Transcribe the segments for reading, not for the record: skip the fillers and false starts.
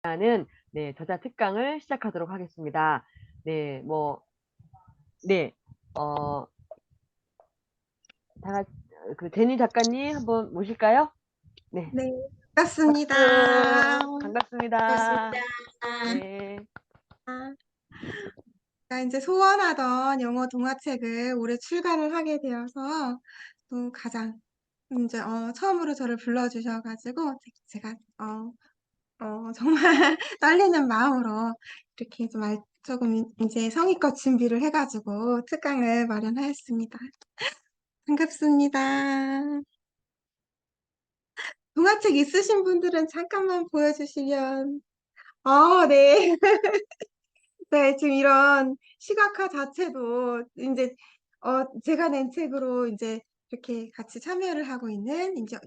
하는 네 저자 특강을 시작하도록 하겠습니다. 네 뭐 네. 어 다 같 그 제니 작가님 한번 모실까요? 네. 네, 반갑습니다. 박수. 반갑습니다. 반갑습니다. 네. 제가 인제 소원하던 영어 동화책을 올해 출간을 하게 되어서 또 가장 인제 처음으로 저를 불러 주셔 가지고 제가 정말 떨리는 마음으로 이렇게 좀 조금 인제 성의껏 준비를 해 가지고 특강을 마련하였습니다. 반갑습니다. 동화책 있으신 분들은 잠깐만 보여 주시면. 네. 네. 지금 이런 시각화 자체도 인제 제가 낸 책으로 인제 이렇게 같이 참여를 하고 있는 인제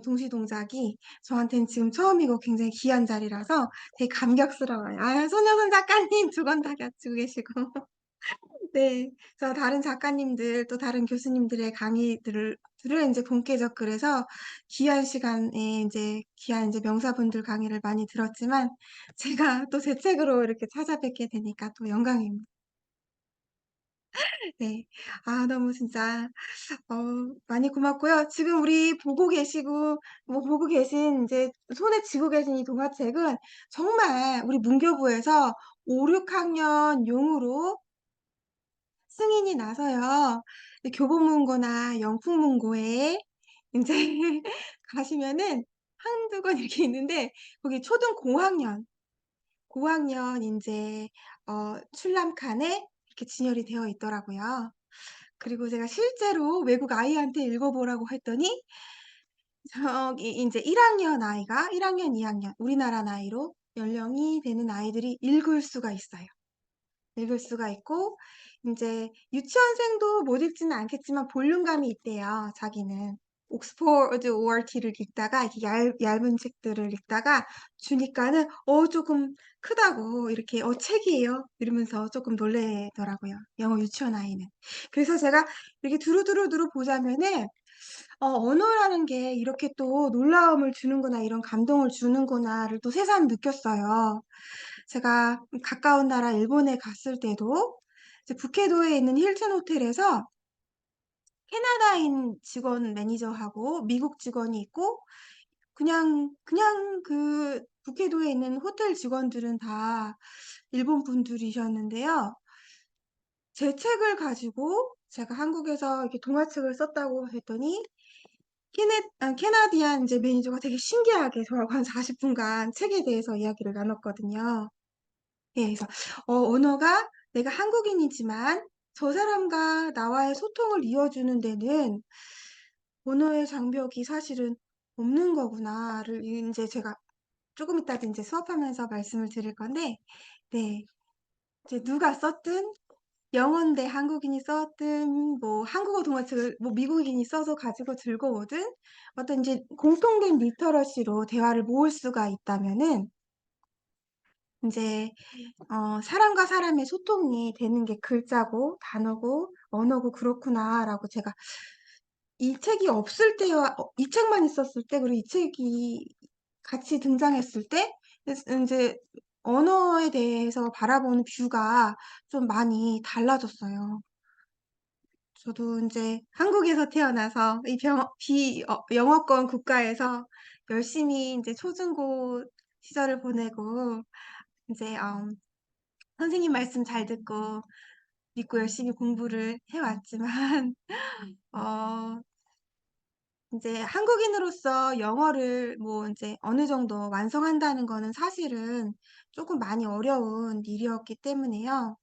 동시 동작이 저한테는 지금 처음이고 굉장히 귀한 자리라서 되게 감격스러워요. 손여선 작가님 두 권 다 가지고 계시고. 네. 그래서 다른 작가님들 또 다른 교수님들의 강의들을 인제 본캐적 그래서 귀한 시간에 인제 귀한 인제 명사분들 강의를 많이 들었지만 제가 또 제 책으로 이렇게 찾아뵙게 되니까 또 영광입니다. 네. 너무 진짜 어 많이 고맙고요. 지금 우리 보고 계시고 보고 계신 인제 손에 쥐고 계신 이 동화책은 정말 우리 문교부에서 5-6 학년 용으로 승인이 나서요. 이 교보문고나 영풍문고에 인제 가시면은 한두 권 이렇게 있는데 거기 초등 고학년 인제 출람 칸에 이렇게 진열이 되어 있더라고요. 그리고 제가 실제로 외국 아이한테 읽어 보라고 했더니 저기 인제 1 학년, 2 학년 우리나라 나이로 연령이 되는 아이들이 읽을 수가 있어요. 읽을 수가 있고 인제 유치원생도 못 읽지는 않겠지만 볼륨감이 있대요, 자기는. 옥스포드 ORT를 읽다가 이렇게 얇은 책들을 읽다가 주니까는 쪼금 크다고 이렇게 책이에요?" 이러면서 쪼끔 놀라더라고요, 영어 유치원 아이는. 그래서 제가 이렇게 두루두루두루 보자면은 언어라는 게 이렇게 또 놀라움을 주는구나, 이런 감동을 주는구나를 또 새삼 느꼈어요. 제가 가까운 나라 일본에 갔을 때도 이제 북해도에 있는 힐튼 호텔에서 캐나다인 직원 매니저하고 미국 직원이 있고 그냥 그 북해도에 있는 호텔 직원들은 다 일본 분들이셨는데요. 제 책을 가지고 제가 한국에서 이렇게 동화책을 썼다고 했더니 캐나디안 인제 매니저가 되게 신기하게 저하고 한 40 분간 책에 대해서 이야기를 나눴거든요. 예. 그래서 언어가 내가 한국인이지만 저 사람과 나와의 소통을 이어주는 데는 언어의 장벽이 사실은 없는 거구나를 인제 제가 쪼금 이따도 인제 수업하면서 말씀을 드릴 건데 네. 이제 누가 썼든 영어인데 한국인이 썼든 뭐 한국어 동화책을 뭐 미국인이 써서 가지고 들고 오든 어떤 인제 공통된 리터러시로 대화를 모을 수가 있다면은 인제 사람과 사람의 소통이 되는 게 글자고 단어고 언어고 그렇구나라고 제가 이 책이 없을 때와 이 책만 있었을 때 그리고 이 책이 같이 등장했을 때 인제 언어에 대해서 바라보는 뷰가 좀 많이 달라졌어요. 저도 인제 한국에서 태어나서 이 영어권 국가에서 열심히 인제 초중고 시절을 보내고 인제 선생님 말씀 잘 듣고 믿고 열심히 공부를 해 왔지만 어 인제 한국인으로서 영어를 뭐 인제 어느 정도 완성한다는 거는 사실은 쪼금 많이 어려운 일이었기 때문에요.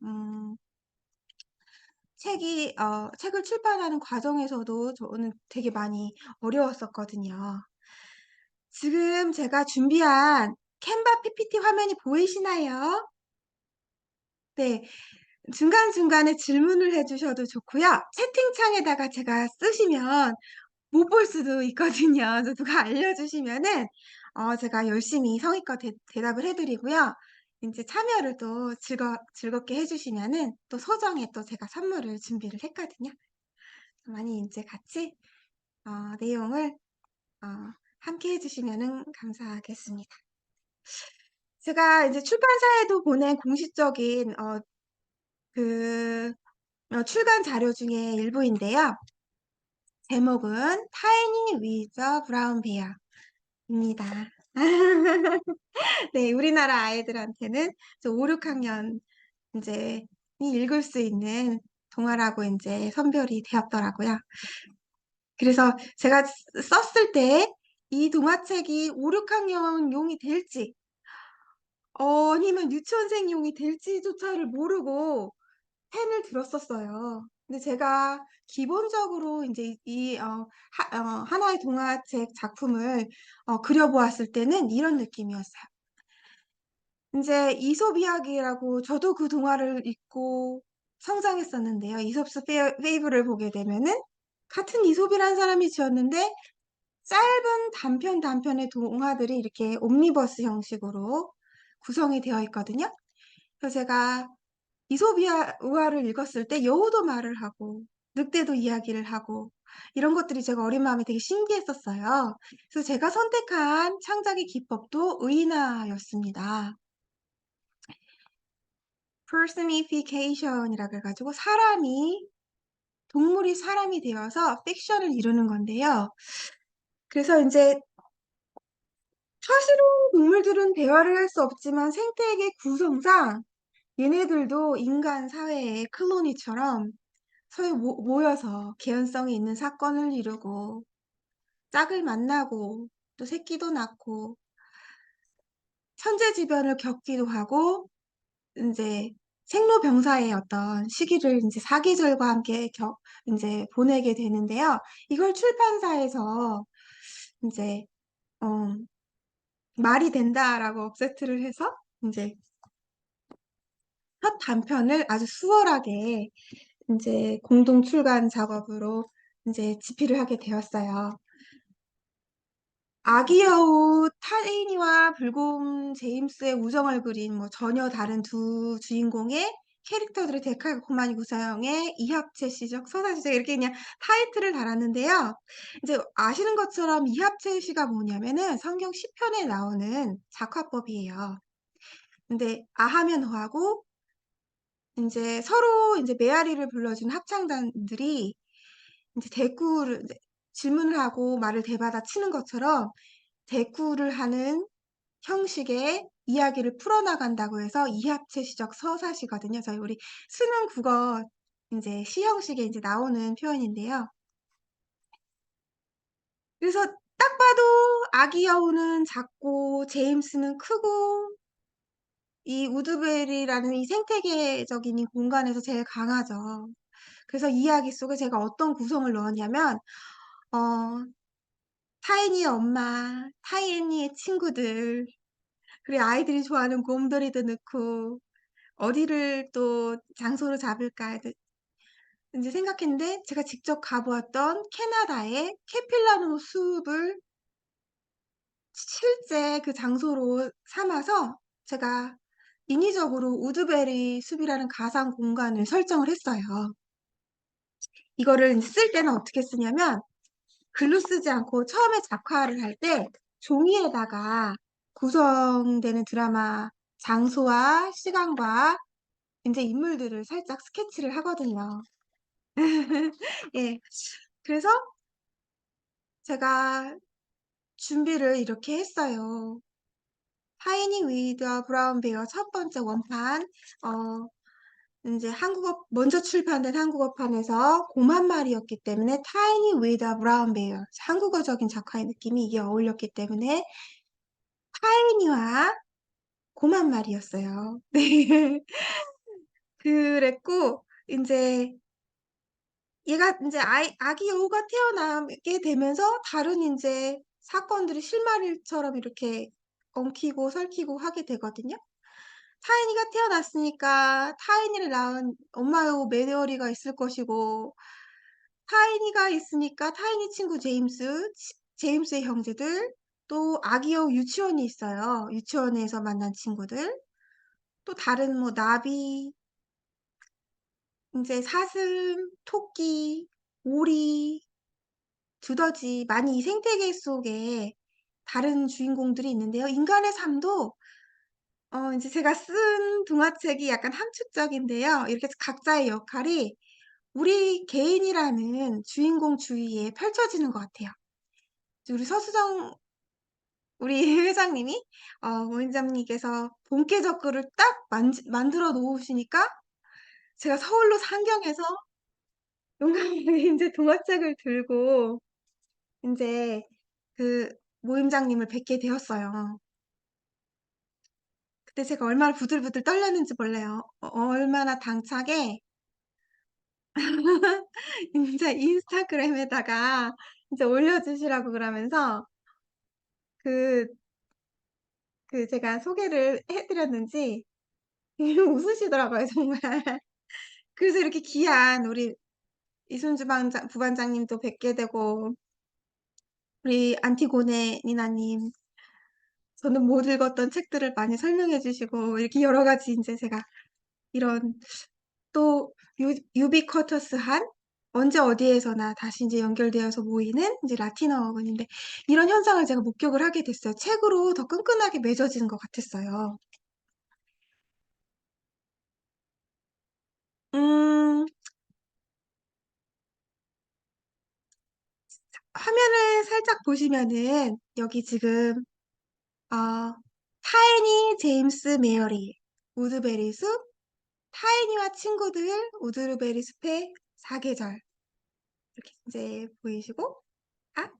책을 출판하는 과정에서도 저는 되게 많이 어려웠었거든요. 지금 제가 준비한 캔바 PPT 화면이 보이시나요? 네. 중간중간에 질문을 해 주셔도 좋고요. 채팅창에다가 제가 쓰시면 못 볼 수도 있거든요. 그래서 누가 알려주시면은 제가 열심히 성의껏 대답을 해 드리고요. 인제 참여를 또 즐겁게 해 주시면은 또 소정의 또 제가 선물을 준비를 했거든요. 많이 인제 같이 내용을 어 함께 해 주시면은 감사하겠습니다. 제가 이제 출판사에도 보낸 공식적인 그 출간 자료 중에 일부인데요. 제목은 Tiny with a Brown Bear입니다. 네, 우리나라 아이들한테는 5, 6학년 이제 읽을 수 있는 동화라고 이제 선별이 되었더라고요. 그래서 제가 썼을 때 이 동화책이 5, 6학년 용이 될지, 아니면 유치원생 용이 될지조차를 모르고 펜을 들었었어요. 근데 제가 기본적으로 이제 하나의 동화책 작품을 그려보았을 때는 이런 느낌이었어요. 이제 이솝 이야기라고 저도 그 동화를 읽고 성장했었는데요. 이솝스 페이블을 보게 되면은 같은 이솝이라는 사람이 지었는데 짧은 단편의 동화들이 이렇게 옴니버스 형식으로 구성이 되어 있거든요. 그래서 제가 이솝우화를 읽었을 때 여우도 말을 하고 늑대도 이야기를 하고 이런 것들이 제가 어린 마음에 되게 신기했었어요. 그래서 제가 선택한 창작의 기법도 의인화였습니다. personification이라 그래가지고 동물이 사람이 되어서 픽션을 이루는 건데요. 그래서 이제 사실은 동물들은 대화를 할 수 없지만 생태계 구성상 얘네들도 인간 사회의 클로니처럼 서로 모여서 개연성이 있는 사건을 이루고 짝을 만나고 또 새끼도 낳고 천재지변을 겪기도 하고 이제 생로병사의 어떤 시기를 이제 사계절과 함께 이제 보내게 되는데요. 이걸 출판사에서 이제 어, 말이 된다라고 억세트를 해서 이제 첫 단편을 아주 수월하게 이제 공동 출간 작업으로 이제 집필을 하게 되었어요. 아기 여우 타이니와 불곰 제임스의 우정을 그린 뭐 전혀 다른 두 주인공의 캐릭터들의 데칼코마니 구성의 이합체 시적 서사시적 이렇게 그냥 타이틀을 달았는데요. 이제 아시는 것처럼 이합체 시가 뭐냐면은 성경 시편에 나오는 작화법이에요. 근데 아하면 허하고 이제 서로 이제 메아리를 불러준 합창단들이 이제 대꾸를 질문을 하고 말을 대받아 치는 것처럼 대꾸를 하는 형식의 이야기를 풀어나간다고 해서 이합체시적 서사시거든요. 저희 우리 수능 국어 이제 시 형식에 이제 나오는 표현인데요. 그래서 딱 봐도 아기 여우는 작고 제임스는 크고 이 우드베리라는 이 생태계적인 이 공간에서 제일 강하죠. 그래서 이야기 속에 제가 어떤 구성을 넣었냐면 어, 타이니의 엄마, 타이니의 친구들, 그리고 아이들이 좋아하는 곰돌이도 넣고 어디를 또 장소로 잡을까 이제 생각했는데 제가 직접 가보았던 캐나다의 케필라노 숲을 실제 그 장소로 삼아서 제가 인위적으로 우드베리 숲이라는 가상 공간을 설정을 했어요. 이거를 쓸 때는 어떻게 쓰냐면 글로 쓰지 않고 처음에 작화를 할 때 종이에다가 구성되는 드라마 장소와 시간과 이제 인물들을 살짝 스케치를 하거든요. 예. 그래서 제가 준비를 이렇게 했어요. 타이니 위드 브라운 베어 첫 번째 원판, 이제 먼저 출판된 한국어판에서 곰 1마리였기 때문에 타이니 위드 브라운 베어, 한국어적인 작화의 느낌이 이게 어울렸기 때문에 타이니와 곰 1마리였어요. 네. 그랬고, 이제 얘가 이제 아기 여우가 태어나게 되면서 다른 이제 사건들이 실마리처럼 이렇게 엉키고 설키고 하게 되거든요. 타이니가 태어났으니까 타이니를 낳은 엄마 여우 메리어리가 있을 것이고 타이니가 있으니까 타이니 친구 제임스의 형제들, 또 아기 여우 유치원이 있어요. 유치원에서 만난 친구들, 또 다른 뭐 나비, 이제 사슴, 토끼, 오리, 두더지, 많이 이 생태계 속에 다른 주인공들이 있는데요. 인간의 삶도 이제 제가 쓴 동화책이 약간 함축적인데요. 이렇게 각자의 역할이 우리 개인이라는 주인공 주위에 펼쳐지는 것 같아요. 우리 서수정 우리 회장님이 모임장님께서 본캐적글을 딱 만들어 놓으시니까 제가 서울로 상경해서 용감하게 인제 동화책을 들고 인제 그 모임장님을 뵙게 되었어요. 그때 제가 얼마나 부들부들 떨렸는지 몰라요. 얼마나 당차게 인제 인스타그램에다가 인제 올려주시라고 그러면서 그 제가 소개를 해 드렸는지 웃으시더라고요 정말. 그래서 이렇게 귀한 우리 이순주 부반장님도 뵙게 되고 우리 안티고네 니나님 저는 못 읽었던 책들을 많이 설명해 주시고 이렇게 여러 가지 인제 제가 이런 또 유비쿼터스한 언제 어디에서나 다시 인제 연결되어서 모이는 인제 라틴어 어근인데 이런 현상을 제가 목격을 하게 됐어요. 책으로 더 끈끈하게 맺어지는 것 같았어요. 음 화면을 살짝 보시면은 여기 지금 타이니 제임스 메어리 우드베리 숲 타이니와 친구들 우드베리 숲의 사계절 이렇게 인제 보이시고 아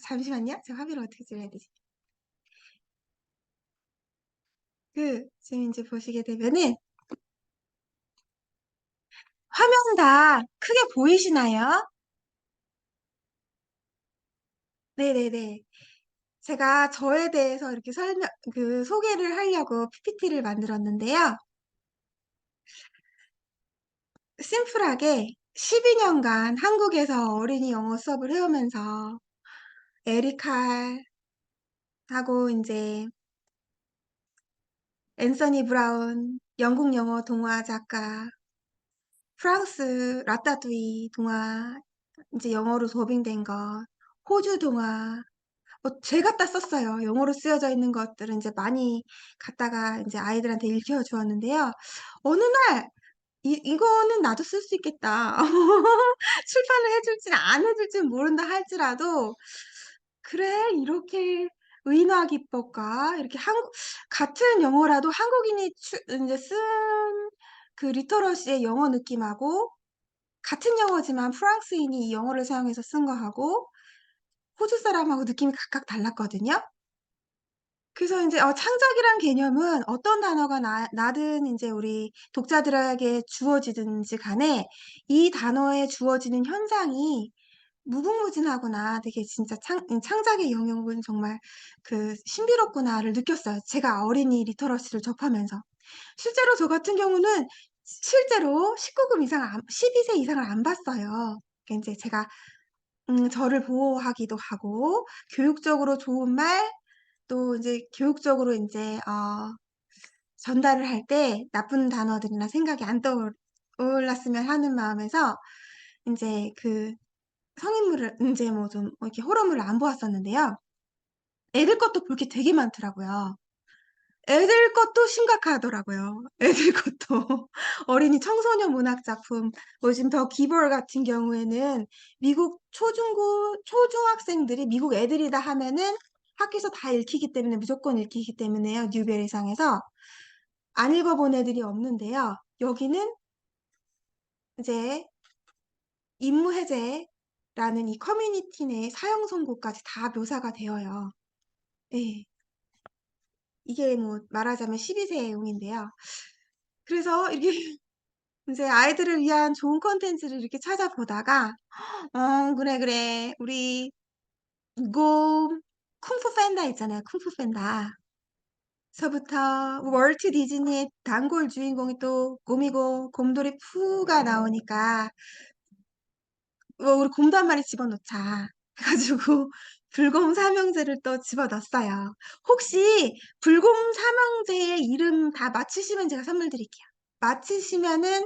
잠시만요. 제가 화면을 어떻게 줄여야 되지? 지금 인제 보시게 되면은 화면 다 크게 보이시나요? 네네네. 제가 저에 대해서 이렇게 소개를 하려고 PPT를 만들었는데요. 심플하게 12 년간 한국에서 어린이 영어 수업을 해 오면서 에리칼 하고 인제 앤서니 브라운 영국 영어 동화 작가 프랑스 라따뚜이 동화 인제 영어로 더빙된 것 호주 동화 제가 갖다 썼어요. 영어로 쓰여져 있는 것들은 인제 많이 갖다가 인제 아이들한테 읽혀 주었는데요. 어느 날 '이거는 나도 쓸 수 있겠다.' 출판을 해 줄지는 안 해 줄지는 모른다 할지라도 '그래 이렇게 의인화 기법과 이렇게 한국 같은 영어라도 한국인이 인제 쓴 그 리터러시의 영어 느낌하고 같은 영어지만 프랑스인이 이 영어를 사용해서 쓴 거하고 호주 사람하고 느낌이 각각 달랐거든요. 그래서 인제 창작이란 개념은 어떤 단어가 나든 인제 우리 독자들에게 주어지든지 간에 이 단어에 주어지는 현상이 무궁무진하구나. 되게 진짜 창작의 영역은 정말 신비롭구나를 느꼈어요. 제가 어린이 리터러시를 접하면서. 실제로 저 같은 경우는 실제로 19금 이상 12세 이상을 안 봤어요. 그러니까 인제 제가 저를 보호하기도 하고 교육적으로 좋은 말 또 인제 교육적으로 인제 전달을 할 때 나쁜 단어들이나 생각이 안 떠올랐으면 하는 마음에서 인제 성인물을 인제 뭐 좀 이렇게 호러물을 안 보았었는데요. 애들 것도 볼 게 되게 많더라고요. 애들 것도 심각하더라고요. 애들 것도. 어린이 청소년 문학 작품 지금 더 기벌 같은 경우에는 미국 초중학생들이 미국 애들이다 하면은 학교에서 다 읽히기 때문에 무조건 읽히기 때문에요, 뉴베리상에서. 안 읽어 본 애들이 없는데요. 여기는 이제 임무해제라는 이 커뮤니티 내 사형 선고까지 다 묘사가 되어요. 예. 이게 뭐 말하자면 12 세용인데요. 그래서 이렇게 인제 아이들을 위한 좋은 콘텐츠를 이렇게 찾아보다가 그래, 그래. 우리 고 쿵푸 팬다 있잖아요, 쿵푸 팬다. 서부터 월트 디즈니의 단골 주인공이 또 곰이고 곰돌이 푸가 나오니까 우리 곰도 한 마리 집어넣자." 해 가지고 불곰 삼형제를 또 집어넣었어요. 혹시 불곰 삼형제의 이름 다 맞히시면 제가 선물 드릴게요. 맞히시면은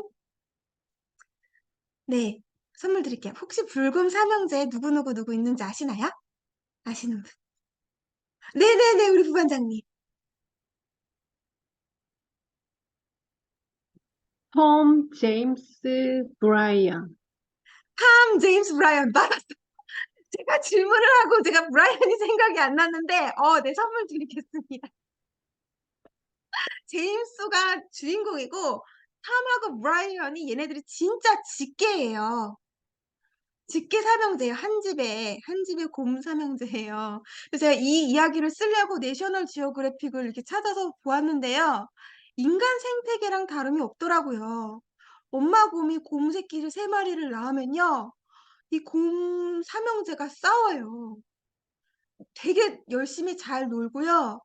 네. 선물 드릴게요. 혹시 불금 삼형제에 누구 있는지 아시나요? 아시는 분. 네네네. 우리 부반장님. 톰 제임스 브라이언. 탐 제임스 브라이언 맞았어. 제가 질문을 하고 제가 브라이언이 생각이 안 났는데, 네, 선물 드리겠습니다. 제임스가 주인공이고, 탐하고 브라이언이 얘네들이 진짜 직계예요. 직계 삼형제예요. 한 집에 곰 삼형제예요. 그래서 제가 이 이야기를 쓰려고 내셔널 지오그래픽을 이렇게 찾아서 보았는데요. 인간 생태계랑 다름이 없더라고요. 엄마 곰이 곰 새끼를 3마리를 낳으면요. 이 곰 삼형제가 싸워요. 되게 열심히 잘 놀고요.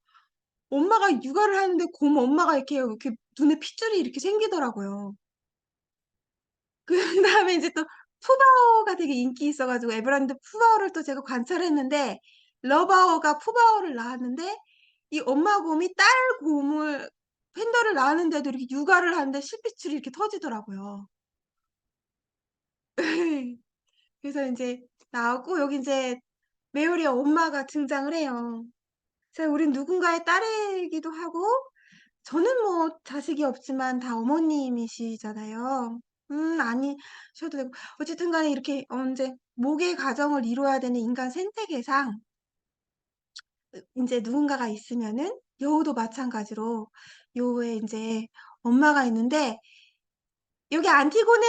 엄마가 육아를 하는데 곰 엄마가 이렇게 눈에 핏줄이 이렇게 생기더라고요. 그 다음에 이제 또 푸바오가 되게 인기 있어가지고 에버랜드 푸바오를 또 제가 관찰했는데 러바오가 푸바오를 낳았는데 이 엄마 곰이 딸 곰을 팬더를 낳았는데도 이렇게 육아를 하는데 실핏줄이 이렇게 터지더라고요. 그래서 이제 나오고 여기 이제 메오리의 엄마가 등장을 해요. 그래서 우린 누군가의 딸이기도 하고 저는 뭐 자식이 없지만 다 어머님이시잖아요. 아니셔도 되고. 어쨌든 간에 이렇게 이제 목의 가정을 이루어야 되는 인간 생태계상 이제 누군가가 있으면은 여우도 마찬가지로 여우에 이제 엄마가 있는데 여기 안티고나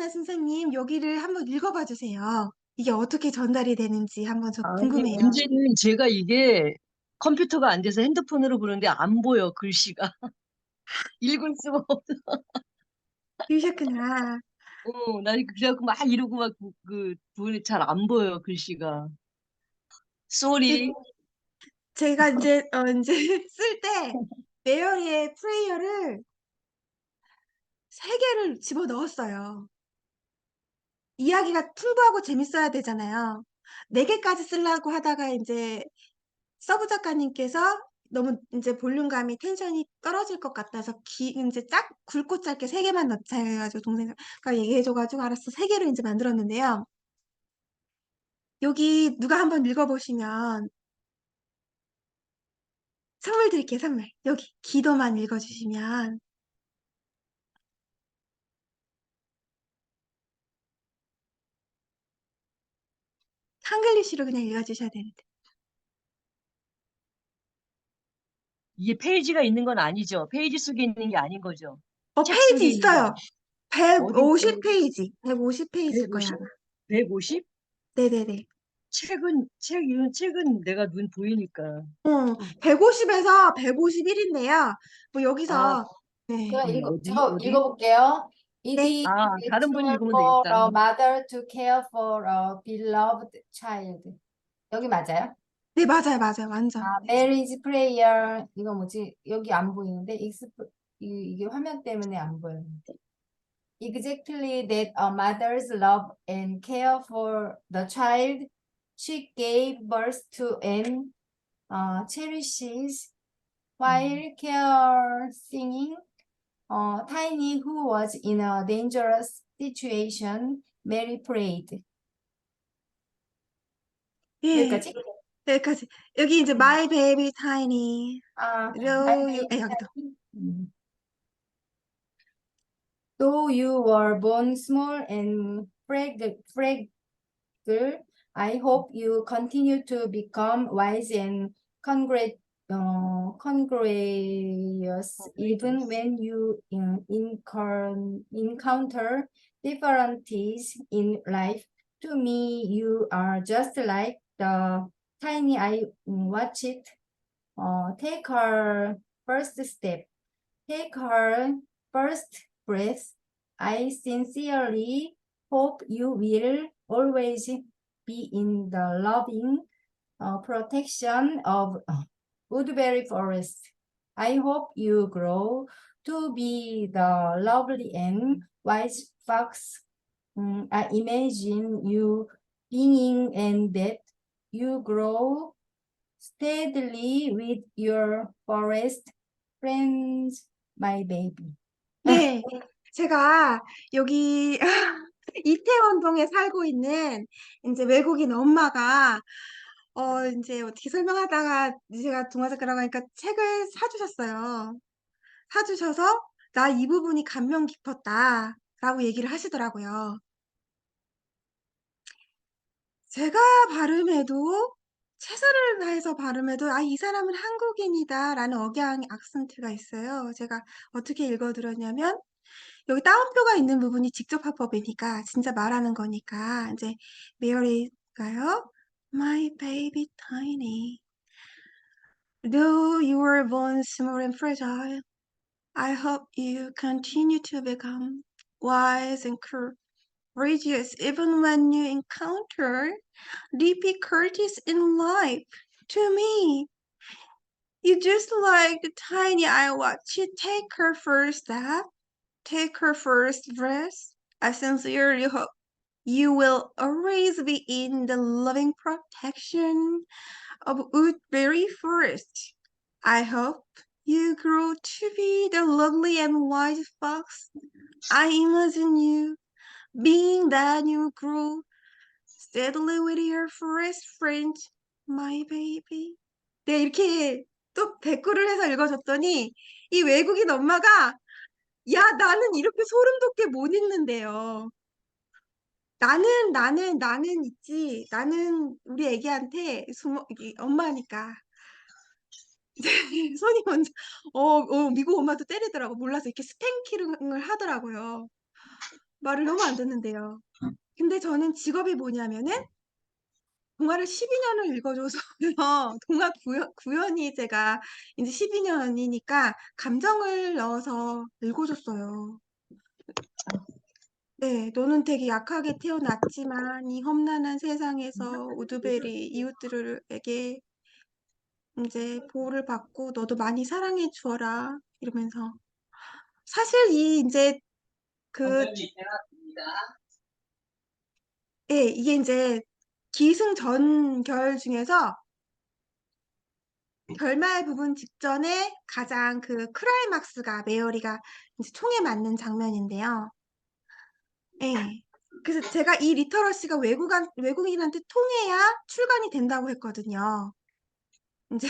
선생님 여기를 한번 읽어봐 주세요. 이게 어떻게 전달이 되는지 한번 저 아니, 궁금해요. 문제는 제가 이게 컴퓨터가 안 돼서 핸드폰으로 보는데 안 보여, 글씨가. 읽을 수가 없어. 그러셨구나. 나 그래갖고 막 이러고 막 부분이 잘 안 보여, 글씨가. 쏘리. 제가 이제 이제 쓸 때 메어리의 프레이어를 3개를 집어 넣었어요. 이야기가 풍부하고 재밌어야 되잖아요. 4개까지 쓰려고 하다가 이제 서브 작가님께서 너무 이제 볼륨감이 텐션이 떨어질 것 같아서 이제 굵고 짧게 3개만 넣자 해가지고 동생가 얘기해줘가지고 알았어 3개로 이제 만들었는데요. 여기 누가 한번 읽어보시면 선물 드릴게요, 선물. 여기 기도만 읽어주시면 한글리시로 그냥 읽어주셔야 되는데. 이게 페이지가 있는 건 아니죠. 페이지 속에 있는 게 아닌 거죠. 책 페이지 속에 있는 게 있어요. 어디 있어요? 150페이지일 거예요, 150? 아마. 150? 네네네. 이런 책은 내가 눈 보이니까. 150에서 151인데요. 뭐 아, 여기서, 네. 그럼 어디? 저 어디? 읽어볼게요. It 네. is 다른 분이 natural 읽으면 for 되겠다. a mother to care for a beloved child. 여기 맞아요? 네, 맞아요. 완전. Mary's prayer. 이거 뭐지? 여기 안 보이는데 이게 화면 때문에 안 보여요. Exactly that a mother's love and care for the child she gave birth to and cherishes while care singing Tiny, who was in a dangerous situation, Mary prayed. 예, 여기까지? 여기까지. 여기 이제 My Baby Tiny. 여기도. 음. Though you were born small and fragile, I hope you continue to become wise and congruous even when you encounter difficulties in life. To me, you are just like the tiny I watched take her first step, take her first breath. I sincerely hope you will always be in the loving protection of Woodbury Forest. I hope you grow to be the lovely and wise fox I imagine you being, and that you grow steadily with your forest friends, my baby. 네. 제가 여기 이태원동에 살고 있는 이제 외국인 엄마가 이제 어떻게 설명하다가 제가 동화 작가라고 하니까 책을 사주셨어요. 사주셔서 나 이 부분이 감명 깊었다라고 얘기를 하시더라고요. 제가 발음해도 최선을 다해서 발음해도 아, 이 사람은 한국인이다라는 억양 악센트가 있어요. 제가 어떻게 읽어드렸냐면 여기 따옴표가 있는 부분이 직접 화법이니까 진짜 말하는 거니까 이제 메어리가요. My baby tiny. Though you were born small and fragile, I hope you continue to become wise and courageous even when you encounter difficulties in life. To me, you just like the tiny I watch you take her first step, take her first breath. I sincerely hope you will always be in the loving protection of Woodbury Forest. I hope you grow to be the lovely and wise fox I imagine you being that you grow steadily with your forest friends, my baby. 네, 이렇게 또 댓글을 해서 읽어줬더니 이 외국인 엄마가 야, 나는 이렇게 소름 돋게 못 읽는데요. 나는 있지. 나는 우리 애기한테 엄마니까. 손이 먼저, 미국 엄마도 때리더라고. 몰라서 이렇게 스팽킹을 하더라고요. 말을 너무 안 듣는데요. 근데 저는 직업이 뭐냐면은 동화를 12년을 읽어줘서요. 동화 구연이 제가 이제 12년이니까 감정을 넣어서 읽어줬어요. 네, 너는 되게 약하게 태어났지만 이 험난한 세상에서 우드베리 이웃들에게 이제 보호를 받고 너도 많이 사랑해 주어라 이러면서 사실 이 이제 그 예, 이게 이제 기승전결 중에서 결말 부분 직전에 가장 그 클라이막스가 메어리가 이제 총에 맞는 장면인데요. 예. 그래서 제가 이 리터러시가 외국인한테 통해야 출간이 된다고 했거든요. 이제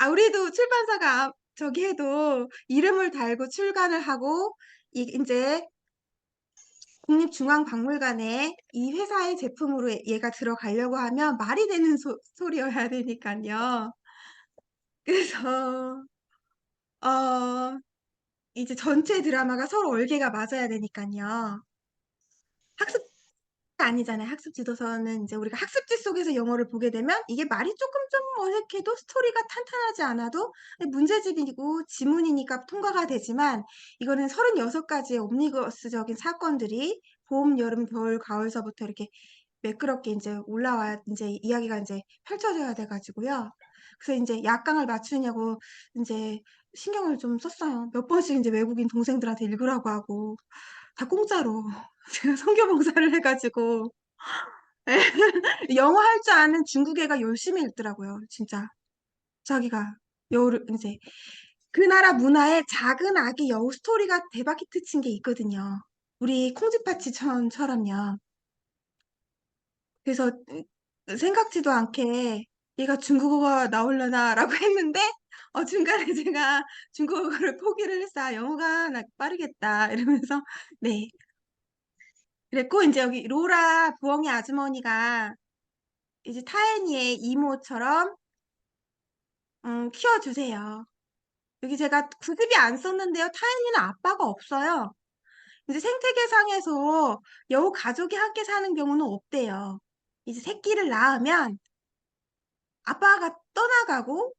우리도 출판사가 저기 해도 이름을 달고 출간을 하고 이제 국립중앙박물관에 이 회사의 제품으로 얘가 들어가려고 하면 말이 되는 소리여야 되니까요. 그래서 이제 전체 드라마가 서로 얼개가 맞아야 되니까요. 학습 아니잖아요. 학습 지도서는 이제 우리가 학습지 속에서 영어를 보게 되면 이게 말이 조금 좀 어색해도 스토리가 탄탄하지 않아도 문제집이고 지문이니까 통과가 되지만 이거는 36가지의 옴니버스적인 사건들이 봄, 여름, 겨울, 가을서부터 이렇게 매끄럽게 이제 올라와야 이제 이야기가 이제 펼쳐져야 돼가지고요. 그래서 이제 약강을 맞추냐고 이제 신경을 좀 썼어요. 몇 번씩 이제 외국인 동생들한테 읽으라고 하고 다 공짜로 제가 선교 봉사를 해가지고 영어 할 줄 아는 중국 애가 열심히 읽더라고요. 진짜 자기가 여우를 이제 그 나라 문화에 작은 아기 여우 스토리가 대박 히트 친 게 있거든요. 우리 콩쥐파치처럼요. 그래서 생각지도 않게 얘가 중국어가 나오려나라고 했는데 중간에 제가 중국어를 포기를 했어. 영어가 나 빠르겠다 이러면서 네. 그랬고 이제 여기 로라 부엉이 아주머니가 이제 타애니의 이모처럼 키워주세요. 여기 제가 구습이 안 썼는데요. 타애니는 아빠가 없어요. 이제 생태계상에서 여우 가족이 함께 사는 경우는 없대요. 이제 새끼를 낳으면 아빠가 떠나가고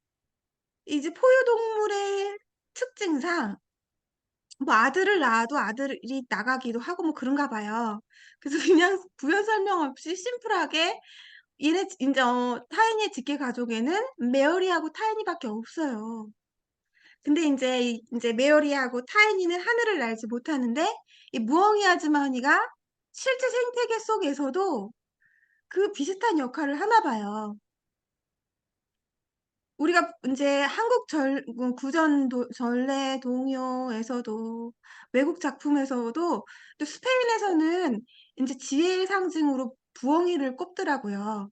이제 포유동물의 특징상 뭐 아들을 낳아도 아들이 나가기도 하고 뭐 그런가 봐요. 그래서 그냥 부연 설명 없이 심플하게 얘네 이제 타이니의 직계 가족에는 메어리하고 타이니밖에 없어요. 근데 이제 메어리하고 타이니는 하늘을 날지 못하는데 이 무엉이 아주머니가 실제 생태계 속에서도 그 비슷한 역할을 하나 봐요. 우리가 이제 한국 전래 동요에서도 외국 작품에서도 또 스페인에서는 이제 지혜의 상징으로 부엉이를 꼽더라고요.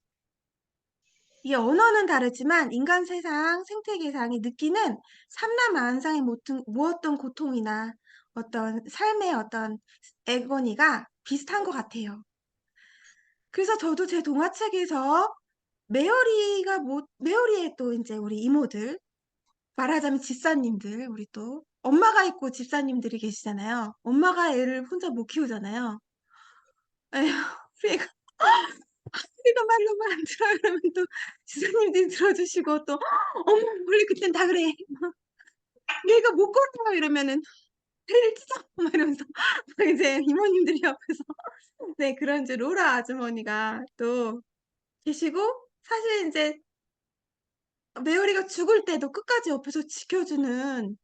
이게 언어는 다르지만 인간 세상, 생태계상이 느끼는 삼라만상의 모았던 고통이나 어떤 삶의 어떤 애거니가 비슷한 것 같아요. 그래서 저도 제 동화책에서 메어리의 또 이제 우리 이모들, 말하자면 집사님들, 우리 또 엄마가 있고 집사님들이 계시잖아요. 엄마가 애를 혼자 못 키우잖아요. 에휴, 우리 애가 우리가 말로만 안 들어요. 그러면 또 집사님들이 들어주시고 또 어머 원래 그땐 다 그래. 내가 못 걸어요 이러면은 다리를 찢어 막 이러면서 막 이제 이모님들이 옆에서 네 그런 이제 로라 아주머니가 또 계시고 사실 이제 메어리가 죽을 때도 끝까지 옆에서 지켜주는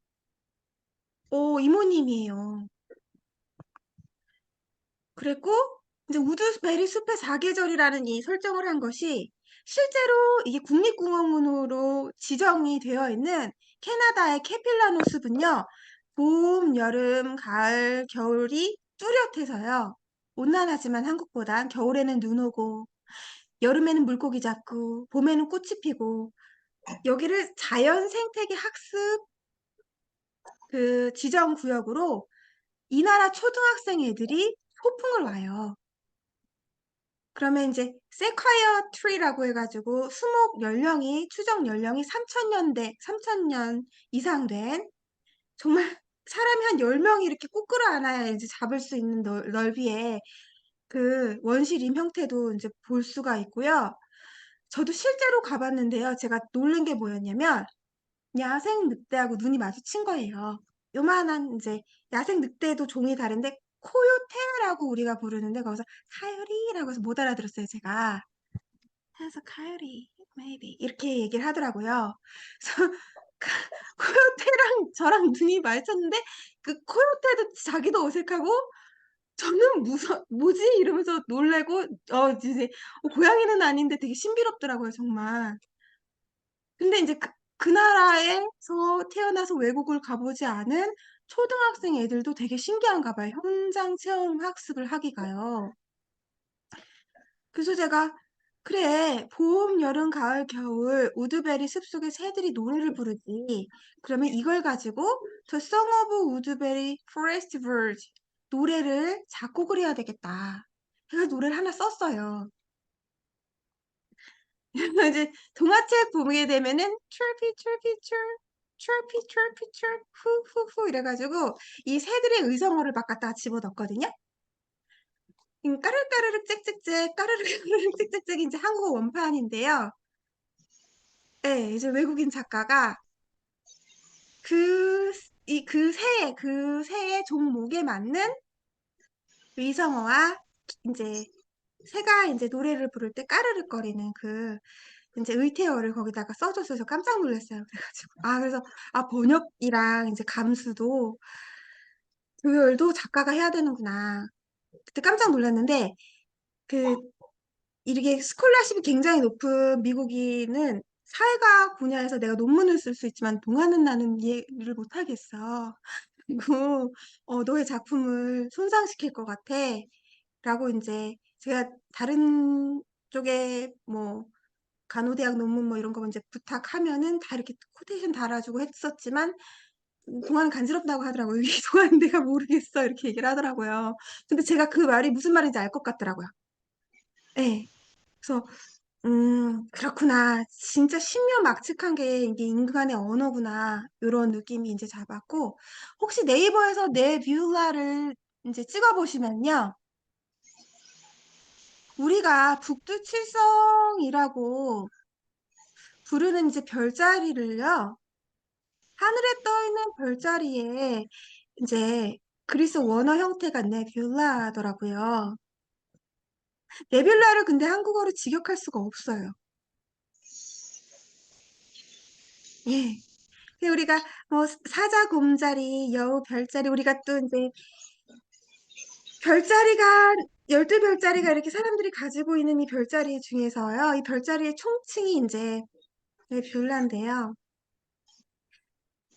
이모님이에요. 그랬고 이제 우드베리 숲의 사계절이라는 이 설정을 한 것이 실제로 이게 국립공원으로 지정이 되어 있는 캐나다의 캐필라노 숲은요. 봄, 여름, 가을, 겨울이 뚜렷해서요. 온난하지만 한국보단 겨울에는 눈 오고 여름에는 물고기 잡고 봄에는 꽃이 피고 여기를 자연 생태계 학습 그 지정 구역으로 이 나라 초등학생 애들이 소풍을 와요. 그러면 이제 세콰이어 트리라고 해가지고 추정 연령이 3,000년 이상 된 정말 사람이 한 10명이 이렇게 꼭 끌어안아야 이제 잡을 수 있는 넓이의 그 원시림 형태도 이제 볼 수가 있고요. 저도 실제로 가봤는데요. 제가 놀란 게 뭐였냐면 야생 늑대하고 눈이 마주친 거예요. 요만한 이제 야생 늑대도 종이 다른데 코요테라고 우리가 부르는데 거기서 카요리라고 해서 못 알아들었어요, 제가. 그래서 카요리, maybe 이렇게 얘기를 하더라고요. 그래서 코요테랑 저랑 눈이 마주쳤는데 그 코요테도 자기도 어색하고 저는 뭐지? 이러면서 놀래고 이제 고양이는 아닌데 되게 신비롭더라고요, 정말. 근데 이제 그 나라에서 태어나서 외국을 가보지 않은 초등학생 애들도 되게 신기한가 봐요. 현장 체험 학습을 하기가요. 그래서 제가 그래, 봄, 여름, 가을, 겨울 우드베리 숲속에 새들이 노래를 부르지. 그러면 이걸 가지고 The Song of Woodbury Forest Birds 노래를 작곡을 해야 되겠다. 그래서 노래를 하나 썼어요. 이제 동화책 보게 되면은 chirpy chirpy chirp chirpy chirpy chirp 후후후 이래가지고 이 새들의 의성어를 막 갖다가 집어넣거든요. 까르르까르르 짹짹짹 까르르까르르 짹짹짹 이제 한국어 원판인데요. 네, 이제 외국인 작가가 그 새의 종목에 맞는 의성어와 이제 새가 이제 노래를 부를 때 까르르거리는 그 이제 의태어를 거기다가 써줬어서 깜짝 놀랐어요. 그래서 번역이랑 이제 감수도 조열도 작가가 해야 되는구나. 그때 깜짝 놀랐는데 그 이렇게 스콜라십이 굉장히 높은 미국인은 사회과학 분야에서 내가 논문을 쓸 수 있지만 동화는 나는 이해를 못하겠어. 그리고 너의 작품을 손상시킬 것 같아. 라고 이제 제가 다른 쪽에 뭐 간호대학 논문 뭐 이런 거 이제 부탁하면은 다 이렇게 코테이션 달아주고 했었지만 동화는 간지럽다고 하더라고요. 이 동화는 내가 모르겠어 이렇게 얘기를 하더라고요. 근데 제가 그 말이 무슨 말인지 알 것 같더라고요. 네. 그래서 그렇구나. 진짜 신묘막측한 게 이게 인간의 언어구나. 이런 느낌이 이제 잡았고 혹시 네이버에서 내 뷰라를 이제 찍어보시면요. 우리가 북두칠성이라고 부르는 이제 별자리를요. 하늘에 떠 있는 별자리에 이제 그리스 원어 형태가 네뷸라더라고요. 네뷸라를 근데 한국어로 직역할 수가 없어요. 예. 근데 우리가 뭐 사자, 곰자리, 여우, 별자리 우리가 또 이제 별자리가 12별자리가 이렇게 사람들이 가지고 있는 이 별자리 중에서요. 이 별자리의 총칭이 이제 네뷸라인데요.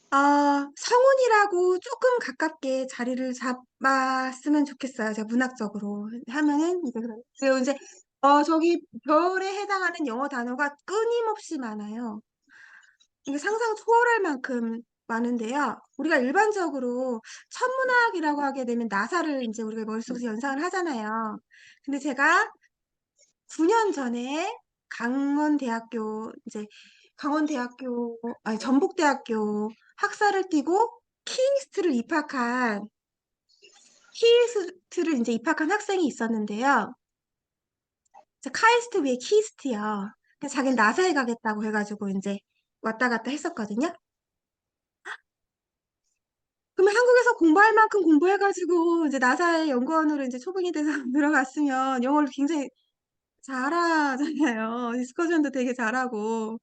성운이라고 조금 가깝게 자리를 잡았으면 좋겠어요. 제가 문학적으로 하면은 이제 그리고 이제 저기 별에 해당하는 영어 단어가 끊임없이 많아요. 이게 상상 초월할 만큼 많은데요. 우리가 일반적으로 천문학이라고 하게 되면 나사를 이제 우리가 머릿속에서 연상을 하잖아요. 근데 제가 9년 전에 아니, 전북대학교 학사를 띄고 키이스트를 이제 입학한 학생이 있었는데요. 카이스트 위에 키스트요. 그래서 자기는 나사에 가겠다고 해가지고 이제 왔다 갔다 했었거든요. 그러면 한국에서 공부할 만큼 공부해가지고 이제 나사의 연구원으로 이제 초빙이 돼서 들어갔으면 영어를 굉장히 잘하잖아요. 디스커션도 되게 잘하고.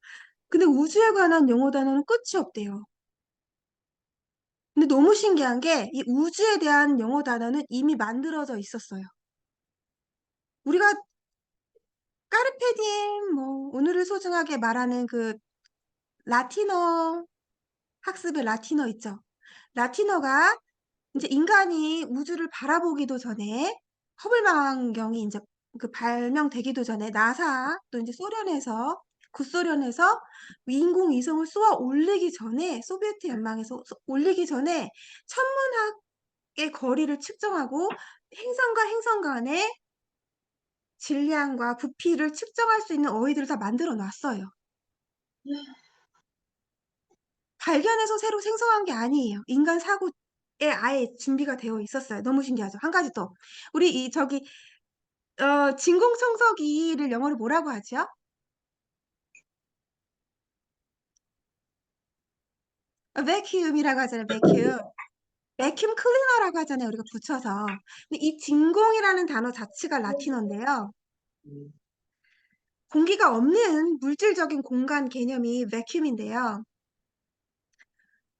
근데 우주에 관한 영어 단어는 끝이 없대요. 근데 너무 신기한 게 이 우주에 대한 영어 단어는 이미 만들어져 있었어요. 우리가 까르페디엠 뭐 오늘을 소중하게 말하는 그 라틴어 학습의 라틴어 있죠. 라틴어가 이제 인간이 우주를 바라보기도 전에 허블 망원경이 이제 그 발명되기도 전에 나사 또 이제 구소련에서 인공위성을 쏘아 올리기 전에 소비에트 연방에서 올리기 전에 천문학의 거리를 측정하고 행성과 행성 간의 질량과 부피를 측정할 수 있는 어휘들을 다 만들어 놨어요. 발견해서 새로 생성한 게 아니에요. 인간 사고에 아예 준비가 되어 있었어요. 너무 신기하죠. 한 가지 또. 우리 진공청소기를 영어로 뭐라고 하죠? vacuum이라고 하잖아요. vacuum. vacuum cleaner라고 하잖아요. 우리가 붙여서. 근데 이 진공이라는 단어 자체가 라틴어인데요. 공기가 없는 물질적인 공간 개념이 vacuum인데요.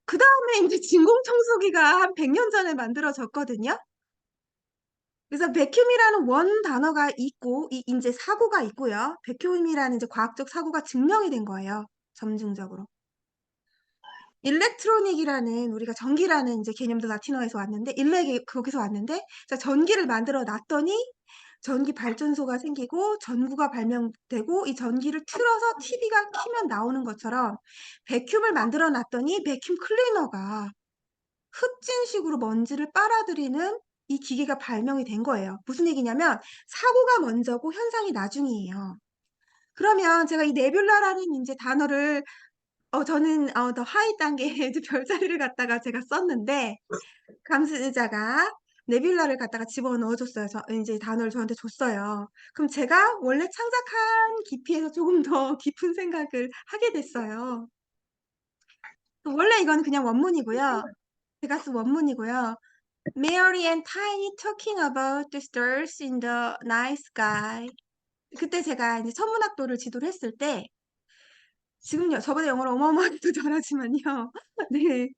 그 다음에 이제 진공청소기가 한 100년 전에 만들어졌거든요. 그래서 백큐움이라는 원 단어가 있고, 이제 사고가 있고요. 백큐움이라는 이제 과학적 사고가 증명이 된 거예요. 점증적으로. 일렉트로닉이라는 우리가 전기라는 이제 개념도 라틴어에서 왔는데, 일렉이 거기서 왔는데, 자, 전기를 만들어 놨더니 전기 발전소가 생기고 전구가 발명되고 이 전기를 틀어서 TV가 키면 나오는 것처럼 백큐움을 만들어 놨더니 백큐움 클리너가 흡진식으로 먼지를 빨아들이는 이 기계가 발명이 된 거예요. 무슨 얘기냐면 사고가 먼저고 현상이 나중이에요. 그러면 제가 이 네뷸라라는 이제 단어를 저는 더 하이 단계에 이제 별자리를 갖다가 제가 썼는데 감수자가 네뷸라를 갖다가 집어 넣어줬어요. 이제 단어를 저한테 줬어요. 그럼 제가 원래 창작한 깊이에서 조금 더 깊은 생각을 하게 됐어요. 원래 이건 그냥 원문이고요. 제가 쓴 원문이고요. Mary and Tiny talking about the stars in the night sky. 그때 제가 이제 천문학도를 지도를 했을 때, 지금요, 저보다 영어를 어마어마하게 더 잘하지만요. 네.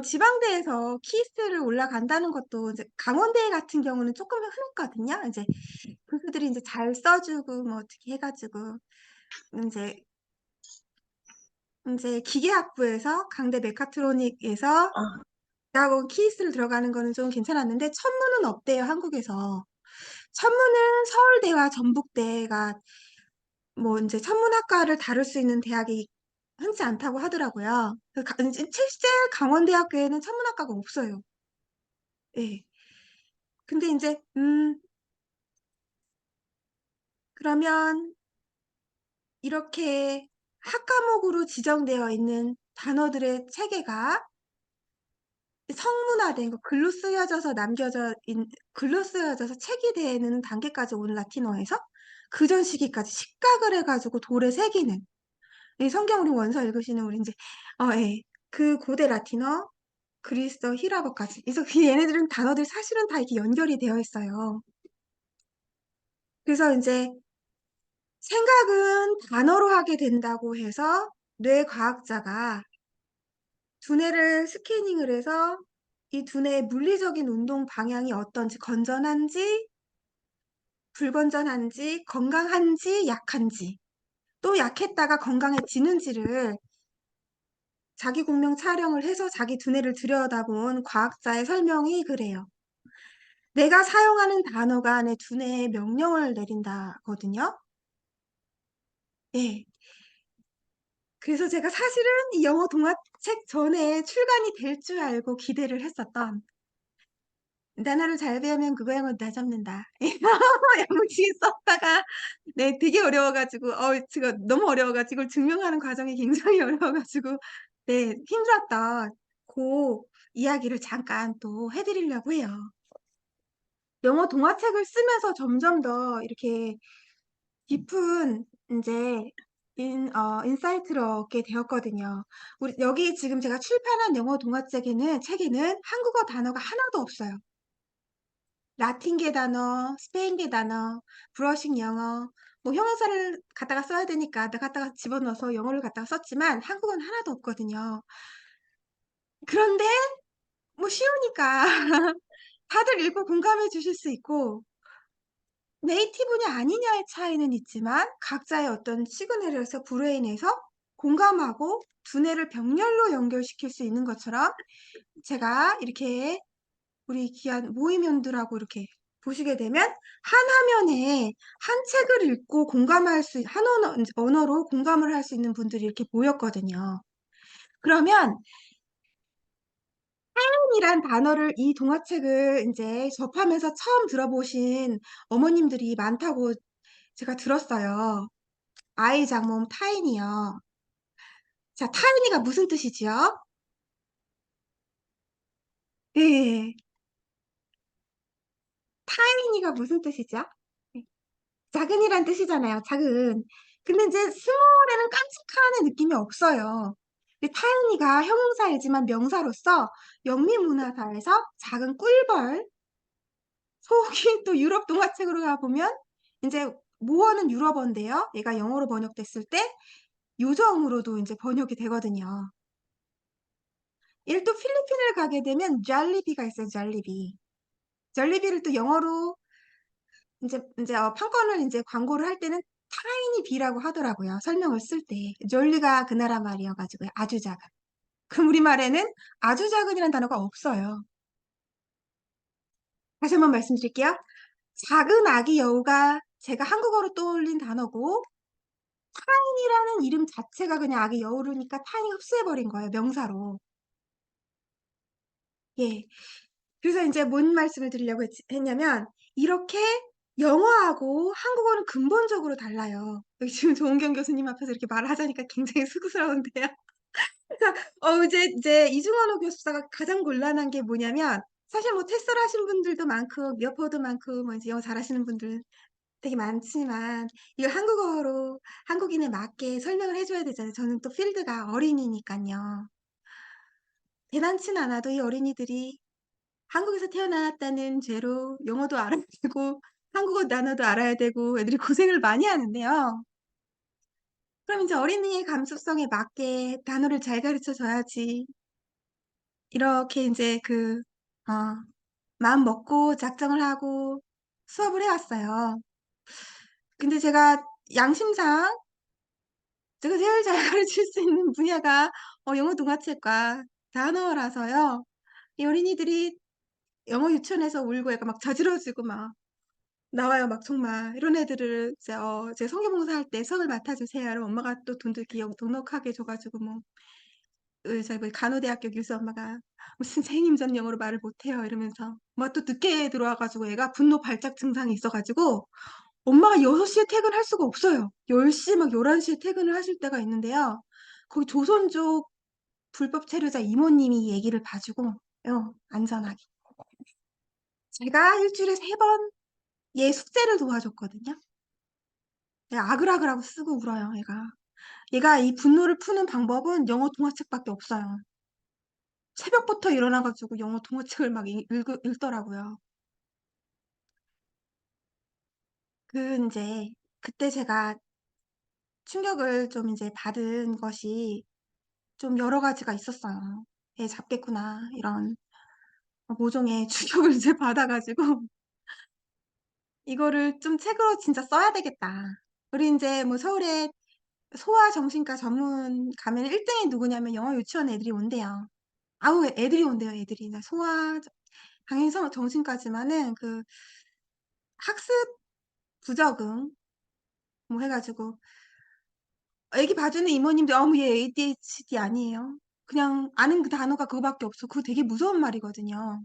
지방대에서 키스를 올라간다는 것도 이제 강원대 같은 경우는 조금 흔했거든요. 이제 교수들이 이제 잘 써주고 뭐 어떻게 해가지고 이제 기계학부에서 강대 메카트로닉에서 아, 하고 키스를 들어가는 거는 좀 괜찮았는데 천문은 없대요, 한국에서. 천문은 서울대와 전북대가 뭐 이제 천문학과를 다룰 수 있는 대학이 흔치 않다고 하더라고요. 이제 실제 강원대학교에는 천문학과가 없어요. 예. 근데 이제 그러면 이렇게 학과목으로 지정되어 있는 단어들의 체계가 성문화된 거, 글로 쓰여져서 책이 되는 단계까지 온 라틴어에서 그전 시기까지 식각을 해가지고 돌에 새기는 이 성경 우리 원서 읽으시는 우리 이제 예. 그 고대 라틴어, 그리스어, 히라버까지. 그래서 그 얘네들은 단어들 사실은 다 이렇게 연결이 되어 있어요. 그래서 이제 생각은 단어로 하게 된다고 해서 뇌과학자가 두뇌를 스캐닝을 해서 이 두뇌의 물리적인 운동 방향이 어떤지, 건전한지, 불건전한지, 건강한지, 약한지, 또 약했다가 건강해지는지를 자기 공명 촬영을 해서 자기 두뇌를 들여다본 과학자의 설명이 그래요. 내가 사용하는 단어가 내 두뇌에 명령을 내린다거든요. 예. 그래서 제가 사실은 이 영어 동화책 전에 출간이 될 줄 알고 기대를 했었던 단어를 잘 배우면 국어 영어 다 잡는다. 야무지게 썼다가 네 되게 어려워가지고 지금 너무 어려워가지고 이걸 증명하는 과정이 굉장히 어려워가지고 네 힘들었던 그 이야기를 잠깐 또 해드리려고 해요. 영어 동화책을 쓰면서 점점 더 이렇게 깊은 이제 인사이트를 얻게 되었거든요. 여기 지금 제가 출판한 영어 동화책에는 한국어 단어가 하나도 없어요. 라틴계 단어, 스페인계 단어, 브러싱 영어, 뭐 형용사를 갖다가 써야 되니까 내가 갖다가 집어넣어서 영어를 갖다가 썼지만 한국어는 하나도 없거든요. 그런데 뭐 쉬우니까 다들 읽고 공감해 주실 수 있고 네이티브냐 아니냐의 차이는 있지만 각자의 어떤 시그널에서 불에 인해서 공감하고 두뇌를 병렬로 연결시킬 수 있는 것처럼 제가 이렇게 우리 귀한 모의면들하고 이렇게 보시게 되면 한 화면에 한 책을 읽고 공감할 수, 한 언어로 공감을 할 수 있는 분들이 이렇게 보였거든요. 그러면 이란 단어를 이 동화책을 이제 접하면서 처음 들어보신 어머님들이 많다고 제가 들었어요. 아이 장모음 타인이요. 자, 타인이가 무슨 뜻이지요? 예. 타인이가 무슨 뜻이죠? 예. 작은이란 뜻이잖아요. 작은. 근데 이제 스몰에는 깜찍한 느낌이 없어요. 근데 타이니가 형용사이지만 명사로서 영미문화사에서 작은 꿀벌, 속이 또 유럽 동화책으로 가보면 이제 모어는 유럽어인데요. 얘가 영어로 번역됐을 때 요정으로도 이제 번역이 되거든요. 얘를 또 필리핀을 가게 되면 잘리비가 있어요. 잘리비. 잘리비를 또 영어로 이제 판권을 이제 광고를 할 때는 타이니 비라고 하더라고요. 설명을 쓸 때. 졸리가 그 나라 말이어가지고요. 아주 작은. 그럼 우리말에는 아주 작은이라는 단어가 없어요. 다시 한번 말씀드릴게요. 작은 아기 여우가 제가 한국어로 떠올린 단어고 타인이라는 이름 자체가 그냥 아기 여우르니까 타인이 흡수해버린 거예요. 명사로. 예. 그래서 이제 뭔 말씀을 드리려고 했냐면 이렇게 영어하고 한국어는 근본적으로 달라요. 여기 지금 조은경 교수님 앞에서 이렇게 말을 하자니까 굉장히 수고스러운데요. 자, 이제 이중언어 교수가 가장 곤란한 게 뭐냐면 사실 뭐 테스를 하신 분들도 많고 미어포도 많고 뭐 이제 영어 잘하시는 분들 되게 많지만 이걸 한국어로 한국인에 맞게 설명을 해줘야 되잖아요. 저는 또 필드가 어린이니까요. 대단치는 않아도 이 어린이들이 한국에서 태어났다는 죄로 영어도 알아야 되고 한국어 단어도 알아야 되고 애들이 고생을 많이 하는데요. 그럼 이제 어린이의 감수성에 맞게 단어를 잘 가르쳐 줘야지. 이렇게 이제 마음 먹고 작정을 하고 수업을 해왔어요. 근데 제가 양심상 제가 제일 잘 가르칠 수 있는 분야가 영어 동화책과 단어라서요. 이 어린이들이 영어 유치원에서 울고 애가 막 저질러지고 막 나와요. 막 정말 이런 애들을 제 성경봉사 할 때 수업을 맡아주세요. 그럼 엄마가 또 돈도 이렇게 넉넉하게 줘가지고 뭐 저희 뭐 간호대학교 교수 엄마가 선생님 전 영어로 말을 못해요 이러면서 막 또 늦게 들어와가지고 애가 분노 발작 증상이 있어가지고 엄마가 6시에 퇴근할 수가 없어요. 10시 막 11시에 퇴근을 하실 때가 있는데요. 거기 조선족 불법 체류자 이모님이 얘기를 봐주고 안전하게 제가 일주일에 3번 얘 숙제를 도와줬거든요. 얘가 아글아글하고 쓰고 울어요. 얘가 이 분노를 푸는 방법은 영어 동화책밖에 없어요. 새벽부터 일어나가지고 영어 동화책을 막 읽더라고요. 이제 그때 제가 충격을 좀 이제 받은 것이 좀 여러 가지가 있었어요. 애 잡겠구나 이런 모종의 충격을 이제 받아가지고 이거를 좀 책으로 진짜 써야 되겠다. 우리 이제 뭐 서울에 소아정신과 전문 가면 1등이 누구냐면 영어 유치원 애들이 온대요. 아우 애들이 온대요. 애들이 나 당연히 정신까지만은 그 학습 부적응 뭐 해가지고 애기 봐주는 이모님도 어머 얘 ADHD 아니에요. 그냥 아는 그 단어가 그거밖에 없어. 그거 되게 무서운 말이거든요.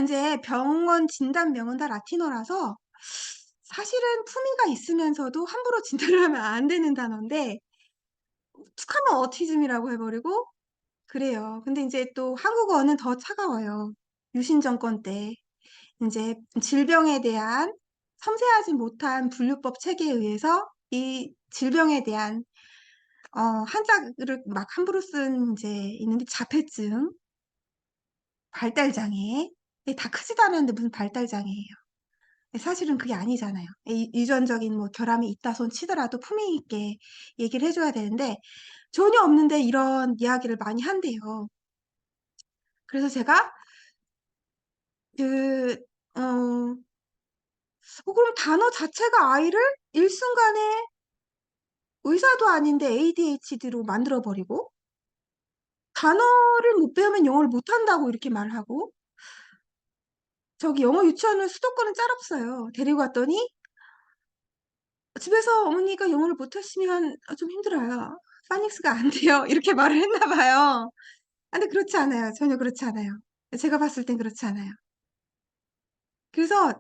이제 병원 진단명은 다 라틴어라서 사실은 품위가 있으면서도 함부로 진단을 하면 안 되는 단어인데 툭하면 어티즘이라고 해버리고 그래요. 근데 이제 또 한국어는 더 차가워요. 유신 정권 때 이제 질병에 대한 섬세하지 못한 분류법 체계에 의해서 이 질병에 대한 한자를 막 함부로 쓴 이제 있는데 자폐증, 발달장애 다 크지도 않았는데 무슨 발달장애예요. 사실은 그게 아니잖아요. 유전적인 뭐 결함이 있다 손 치더라도 품위 있게 얘기를 해줘야 되는데 전혀 없는데 이런 이야기를 많이 한대요. 그래서 제가 그, 그럼 단어 자체가 아이를 일순간에 의사도 아닌데 ADHD로 만들어버리고 단어를 못 배우면 영어를 못한다고 이렇게 말하고 저기 영어 유치원은 수도권은 짤없어요. 데리고 왔더니 집에서 어머니가 영어를 못하시면 좀 힘들어요. 파닉스가 안 돼요. 이렇게 말을 했나 봐요. 근데 그렇지 않아요. 전혀 그렇지 않아요. 제가 봤을 땐 그렇지 않아요. 그래서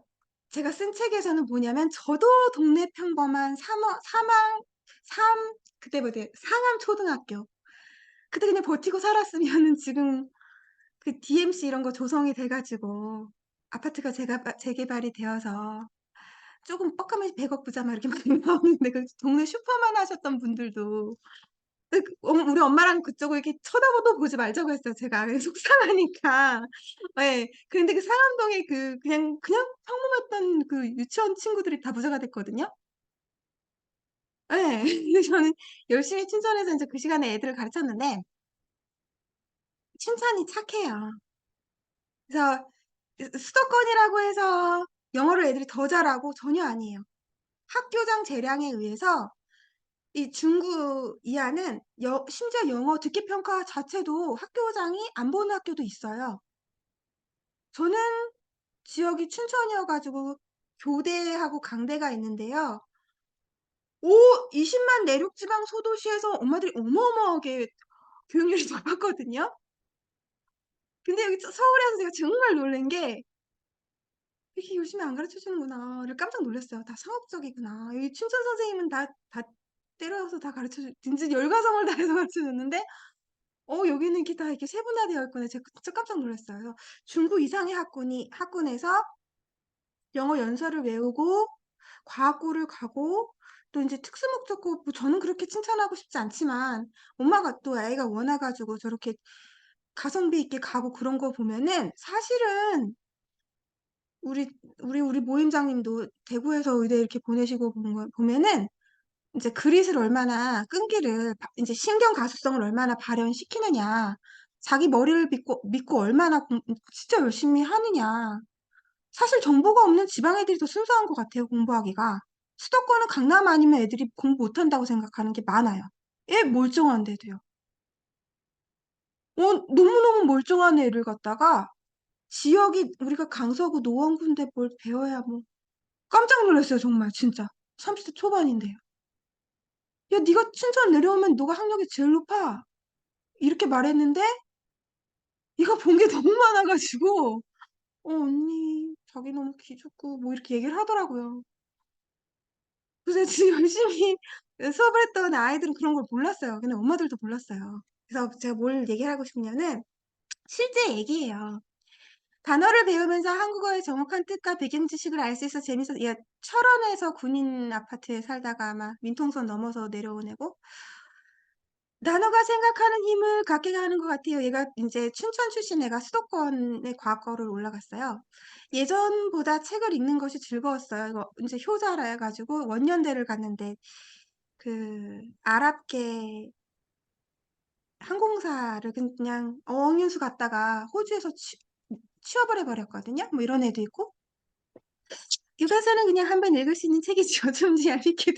제가 쓴 책에서는 뭐냐면 저도 동네 평범한 그때 뭐지? 상암 초등학교. 그때 그냥 버티고 살았으면은 지금 그 DMC 이런 거 조성이 돼가지고 아파트가 재개발이 되어서 조금 뻑하면 100억 부자 막 이렇게 많이 나오는데 그 동네 슈퍼만 하셨던 분들도 우리 엄마랑 그쪽을 이렇게 쳐다보도 보지 말자고 했어요. 제가 속상하니까. 네. 그런데 그 상암동에 그냥 평범했던 그 유치원 친구들이 다 부자가 됐거든요. 네. 그래서 저는 열심히 춘천에서 이제 그 시간에 애들을 가르쳤는데 춘천이 착해요. 그래서 수도권이라고 해서 영어를 애들이 더 잘하고 전혀 아니에요. 학교장 재량에 의해서 이 중구 이하는 심지어 영어 듣기 평가 자체도 학교장이 안 보는 학교도 있어요. 저는 지역이 춘천이어가지고 교대하고 강대가 있는데요. 20만 내륙 지방 소도시에서 엄마들이 어마어마하게 교육열이 높았거든요. 근데 여기 서울에서 제가 정말 놀란 게 이렇게 열심히 안 가르쳐 주는구나를 깜짝 놀랐어요. 다 상업적이구나. 여기 춘천 선생님은 다 때려서 다 가르쳐 진짜 열과성을 다해서 가르쳐 줬는데 여기는 이렇게 다 이렇게 세분화되어 있구나. 제가 진짜 깜짝 놀랐어요. 그래서 중구 이상의 학군에서 영어 연설을 외우고 과학고를 가고 또 이제 특수목적고 뭐 저는 그렇게 칭찬하고 싶지 않지만 엄마가 또 애가 원해가지고 저렇게 가성비 있게 가고 그런 거 보면은 사실은 우리 모임장님도 대구에서 의대 이렇게 보내시고 보면은 이제 그릿을 얼마나 끈기를 이제 신경 가수성을 얼마나 발현시키느냐 자기 머리를 믿고 얼마나 진짜 열심히 하느냐 사실 정보가 없는 지방 애들이 더 순수한 것 같아요 공부하기가 수도권은 강남 아니면 애들이 공부 못한다고 생각하는 게 많아요 애 멀쩡한데도요 너무너무 멀쩡한 애를 갖다가 지역이 우리가 강서구 노원구인데 뭘 배워야 뭐 깜짝 놀랐어요 정말 진짜 30대 초반인데요 야 네가 춘천 내려오면 너가 학력이 제일 높아 이렇게 말했는데 얘가 본 게 너무 많아가지고 언니 자기 너무 기죽고 뭐 이렇게 얘기를 하더라고요 그래서 지금 열심히 수업을 했던 아이들은 그런 걸 몰랐어요 근데 엄마들도 몰랐어요 그래서 제가 뭘 얘기하고 싶냐면 실제 얘기예요 단어를 배우면서 한국어의 정확한 뜻과 배경 지식을 알 수 있어 재밌어. 야, 철원에서 군인 아파트에 살다가 아마 민통선 넘어서 내려온 애고 단어가 생각하는 힘을 갖게 하는 것 같아요. 얘가 이제 춘천 출신 애가 수도권의 과거를 올라갔어요. 예전보다 책을 읽는 것이 즐거웠어요. 이거 이제 효자라 해가지고 원년대를 갔는데 그 아랍계 항공사를 그냥 어학연수 갔다가 호주에서 취업을 해버렸거든요. 뭐 이런 애도 있고 교과서는 그냥 한번 읽을 수 있는 책이죠. 좀 얄밉게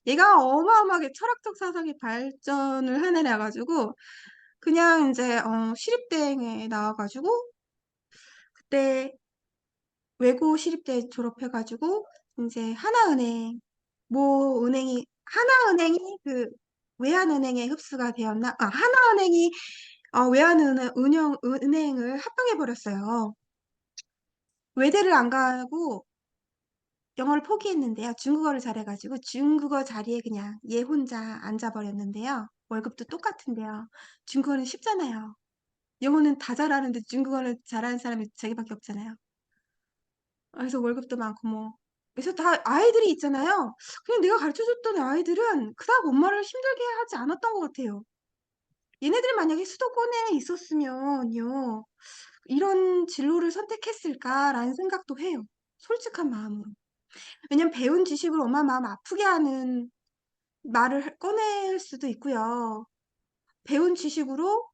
얘가 어마어마하게 철학적 사상의 발전을 한 애라 가지고 그냥 이제 시립대에 나와가지고 그때 외고 시립대 졸업해가지고 이제 하나은행이 그 외환은행에 흡수가 되었나? 하나은행이 은행을 합병해 버렸어요. 외대를 안 가고 영어를 포기했는데요. 중국어를 잘해가지고 중국어 자리에 그냥 얘 혼자 앉아버렸는데요. 월급도 똑같은데요. 중국어는 쉽잖아요. 영어는 다 잘하는데 중국어를 잘하는 사람이 자기밖에 없잖아요. 그래서 월급도 많고 뭐. 그래서 다 아이들이 있잖아요. 그냥 내가 가르쳐줬던 아이들은 그닥 엄마를 힘들게 하지 않았던 것 같아요. 얘네들이 만약에 수도권에 있었으면요. 이런 진로를 선택했을까라는 생각도 해요. 솔직한 마음으로. 왜냐면 배운 지식으로 엄마 마음 아프게 하는 말을 꺼낼 수도 있고요. 배운 지식으로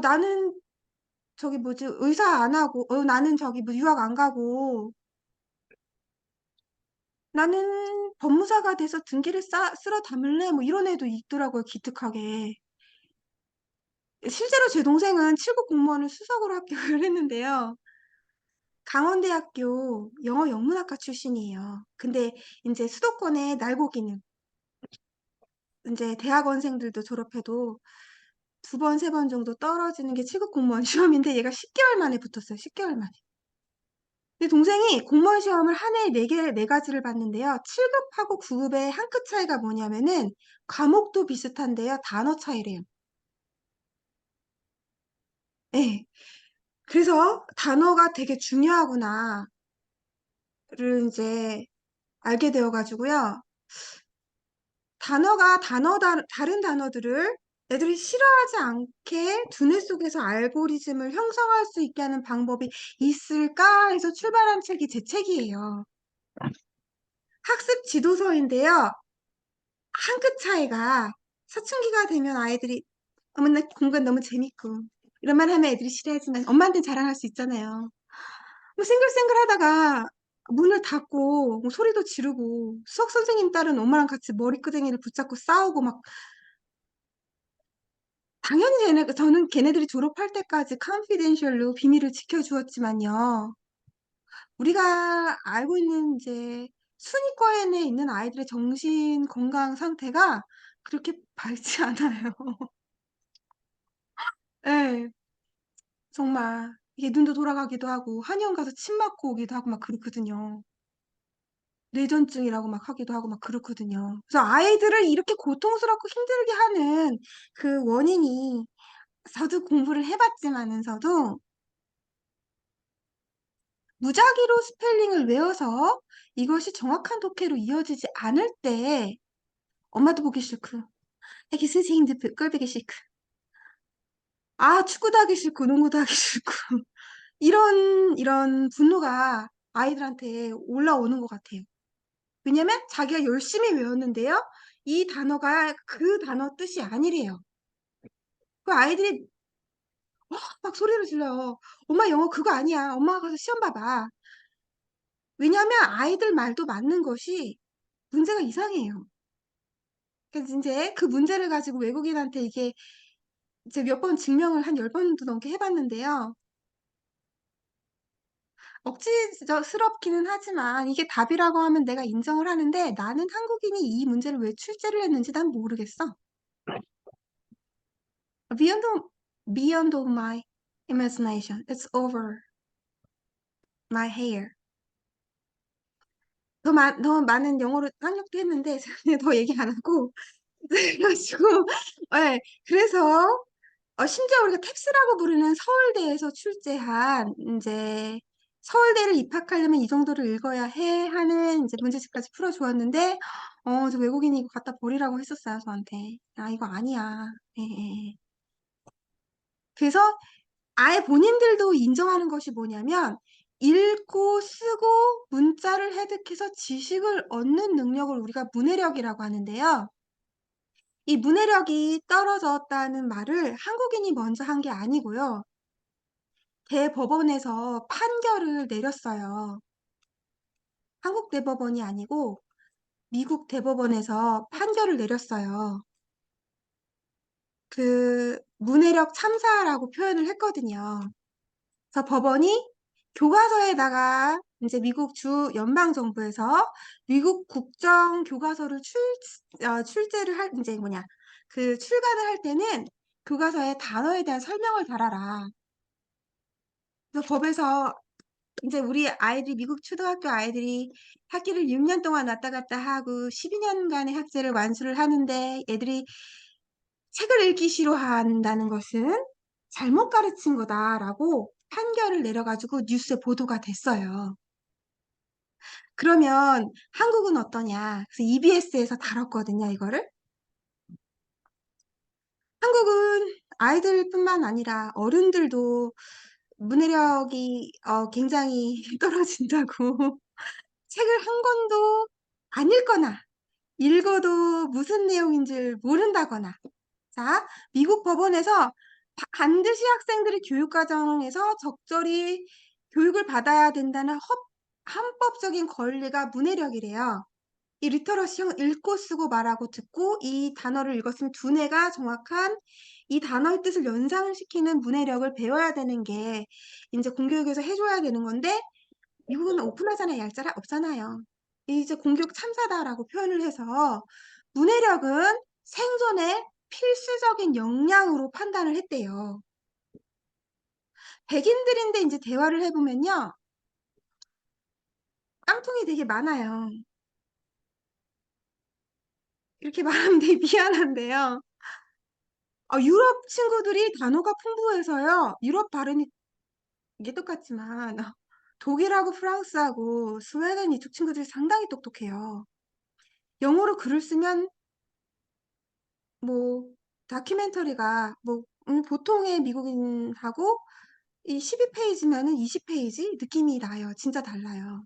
나는 저기 뭐지 의사 안 하고 나는 저기 뭐 유학 안 가고 나는 법무사가 돼서 등기를 쓸어 담을래 뭐 이런 애도 있더라고요. 기특하게. 실제로 제 동생은 7급 공무원을 수석으로 합격을 했는데요. 강원대학교 영어 영문학과 출신이에요. 근데 이제 수도권에 날고기는 이제 대학원생들도 졸업해도 2번, 3번 정도 떨어지는 게 7급 공무원 시험인데 얘가 10개월 만에 붙었어요. 10개월 만에. 근데 동생이 공무원 시험을 한 해에 4가지를 봤는데요. 7급하고 9급의 한 끗 차이가 뭐냐면은 과목도 비슷한데요. 단어 차이래요. 네. 그래서 단어가 되게 중요하구나를 이제 알게 되어가지고요. 다른 단어들을 애들이 싫어하지 않게 두뇌 속에서 알고리즘을 형성할 수 있게 하는 방법이 있을까 해서 출발한 책이 제 책이에요. 학습 지도서인데요. 한 끗 차이가 사춘기가 되면 아이들이 어머나 공부가 너무 재밌고 이런 말 하면 애들이 싫어하지만 엄마한테 자랑할 수 있잖아요. 뭐 싱글싱글 하다가 문을 닫고 뭐 소리도 지르고 수학 선생님 딸은 엄마랑 같이 머리끄댕이를 붙잡고 싸우고 막 당연히 저는 걔네들이 졸업할 때까지 컨피덴셜로 비밀을 지켜주었지만요. 우리가 알고 있는 이제 순위권에 있는 아이들의 정신 건강 상태가 그렇게 밝지 않아요. 예, 정말 이게 눈도 돌아가기도 하고 한의원 가서 침 맞고 오기도 하고 막 그렇거든요. 뇌전증이라고 막 하기도 하고 막 그렇거든요. 그래서 아이들을 이렇게 고통스럽고 힘들게 하는 그 원인이 저도 공부를 해봤지만은서도 무작위로 스펠링을 외워서 이것이 정확한 독해로 이어지지 않을 때 엄마도 보기 싫고 애기 선생님도 꼴보기 싫고 축구도 하기 싫고 농구도 하기 싫고 이런 분노가 아이들한테 올라오는 것 같아요. 왜냐면 자기가 열심히 외웠는데요. 이 단어가 그 단어 뜻이 아니래요. 그 아이들이 막 소리를 질러요. 엄마 영어 그거 아니야. 엄마가 가서 시험 봐봐. 왜냐면 아이들 말도 맞는 것이 문제가 이상해요. 그래서 이제 그 문제를 가지고 외국인한테 이게 이제 몇 번 증명을 한 10번도 넘게 해봤는데요. 억지스럽기는 하지만 이게 답이라고 하면 내가 인정을 하는데 나는 한국인이 이 문제를 왜 출제를 했는지 난 모르겠어. Beyond of my imagination. It's over my hair. 더 많은 영어로 학력도 했는데 더 얘기 안 하고 그래가지고 네, 그래서 심지어 우리가 탭스라고 부르는 서울대에서 출제한 이제 서울대를 입학하려면 이 정도를 읽어야 해 하는 이제 문제집까지 풀어주었는데 저 외국인이 이거 갖다 버리라고 했었어요 저한테. 이거 아니야. 예, 예, 예. 그래서 아예 본인들도 인정하는 것이 뭐냐면 읽고 쓰고 문자를 해득해서 지식을 얻는 능력을 우리가 문해력이라고 하는데요. 이 문해력이 떨어졌다는 말을 한국인이 먼저 한 게 아니고요. 대법원에서 판결을 내렸어요. 한국 대법원이 아니고 미국 대법원에서 판결을 내렸어요. 그 문해력 참사라고 표현을 했거든요. 그래서 법원이 교과서에다가 이제 미국 주 연방 정부에서 미국 국정 교과서를 출제를 할 이제 그 출간을 할 때는 교과서에 단어에 대한 설명을 달아라. 그래서 법에서 이제 우리 아이들이 미국 초등학교 아이들이 학기를 6년 동안 왔다 갔다 하고 12년간의 학제를 완수를 하는데 애들이 책을 읽기 싫어한다는 것은 잘못 가르친 거다라고 판결을 내려가지고 뉴스에 보도가 됐어요. 그러면 한국은 어떠냐? 그래서 EBS에서 다뤘거든요, 이거를. 한국은 아이들뿐만 아니라 어른들도 문해력이 굉장히 떨어진다고 책을 한 권도 안 읽거나 읽어도 무슨 내용인지 모른다거나. 자, 미국 법원에서 반드시 학생들이 교육과정에서 적절히 교육을 받아야 된다는 헌법적인 권리가 문해력이래요. 이 리터러시형 읽고 쓰고 말하고 듣고 이 단어를 읽었으면 두뇌가 정확한 이 단어의 뜻을 연상을 시키는 문해력을 배워야 되는 게 이제 공교육에서 해줘야 되는 건데 미국은 오픈하잖아요. 얄짤 없잖아요. 이제 공교육 참사다라고 표현을 해서 문해력은 생존의 필수적인 역량으로 판단을 했대요. 백인들인데 이제 대화를 해보면요. 깡통이 되게 많아요. 이렇게 말하면 되게 미안한데요. 유럽 친구들이 단어가 풍부해서요. 유럽 발음이 이게 똑같지만 독일하고 프랑스하고 스웨덴 이쪽 친구들이 상당히 똑똑해요. 영어로 글을 쓰면 뭐 다큐멘터리가 뭐 보통의 미국인하고 이 12페이지면은 20페이지 느낌이 나요. 진짜 달라요.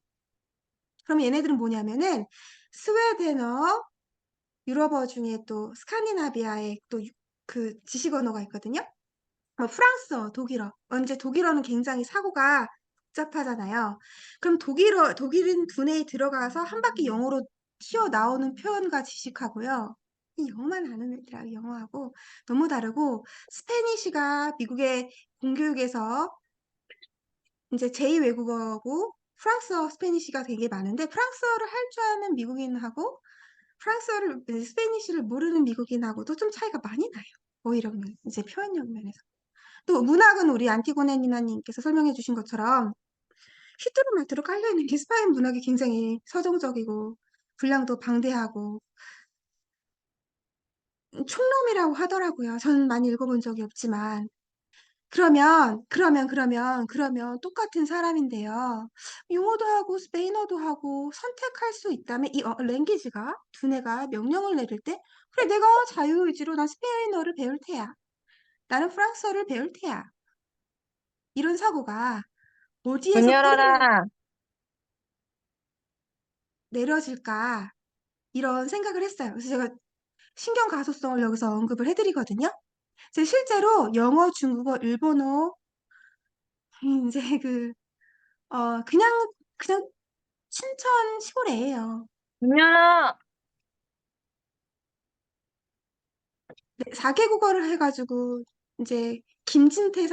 그럼 얘네들은 뭐냐면은 스웨덴어, 유럽어 중에 또 스칸디나비아의 또 그 지식 언어가 있거든요. 프랑스어, 독일어. 이제 독일어는 굉장히 사고가 복잡하잖아요. 그럼 독일은 두뇌에 들어가서 한 바퀴 영어로 튀어나오는 표현과 지식하고요. 이 영어만 아는 애들하고 영어하고 너무 다르고, 스페니쉬가 미국의 공교육에서 이제 제2외국어고, 프랑스어, 스페니쉬가 되게 많은데, 프랑스어를 할 줄 아는 미국인하고, 스페니쉬를 모르는 미국인하고도 좀 차이가 많이 나요. 오히려 이제 표현력 면에서. 또 문학은 우리 안티고네 니나님께서 설명해 주신 것처럼 휘뚜루마뚜루 깔려있는 게 스파인 문학이 굉장히 서정적이고 분량도 방대하고 촉놈이라고 하더라고요. 저는 많이 읽어본 적이 없지만. 그러면 똑같은 사람인데요. 영어도 하고 스페인어도 하고 선택할 수 있다면 이 랭귀지가 두뇌가 명령을 내릴 때 그래 내가 자유의지로 난 스페인어를 배울 테야. 나는 프랑스어를 배울 테야. 이런 사고가 문 어디에서 뿌리가 열어라. 내려질까 이런 생각을 했어요. 그래서 제가 신경 가소성을 여기서 언급을 해드리거든요. 실제로 영어, 중국어, 일본어 이제 그냥 춘천 시골애예요. 문 열어. 4개국어를 해가지고 이제 김진태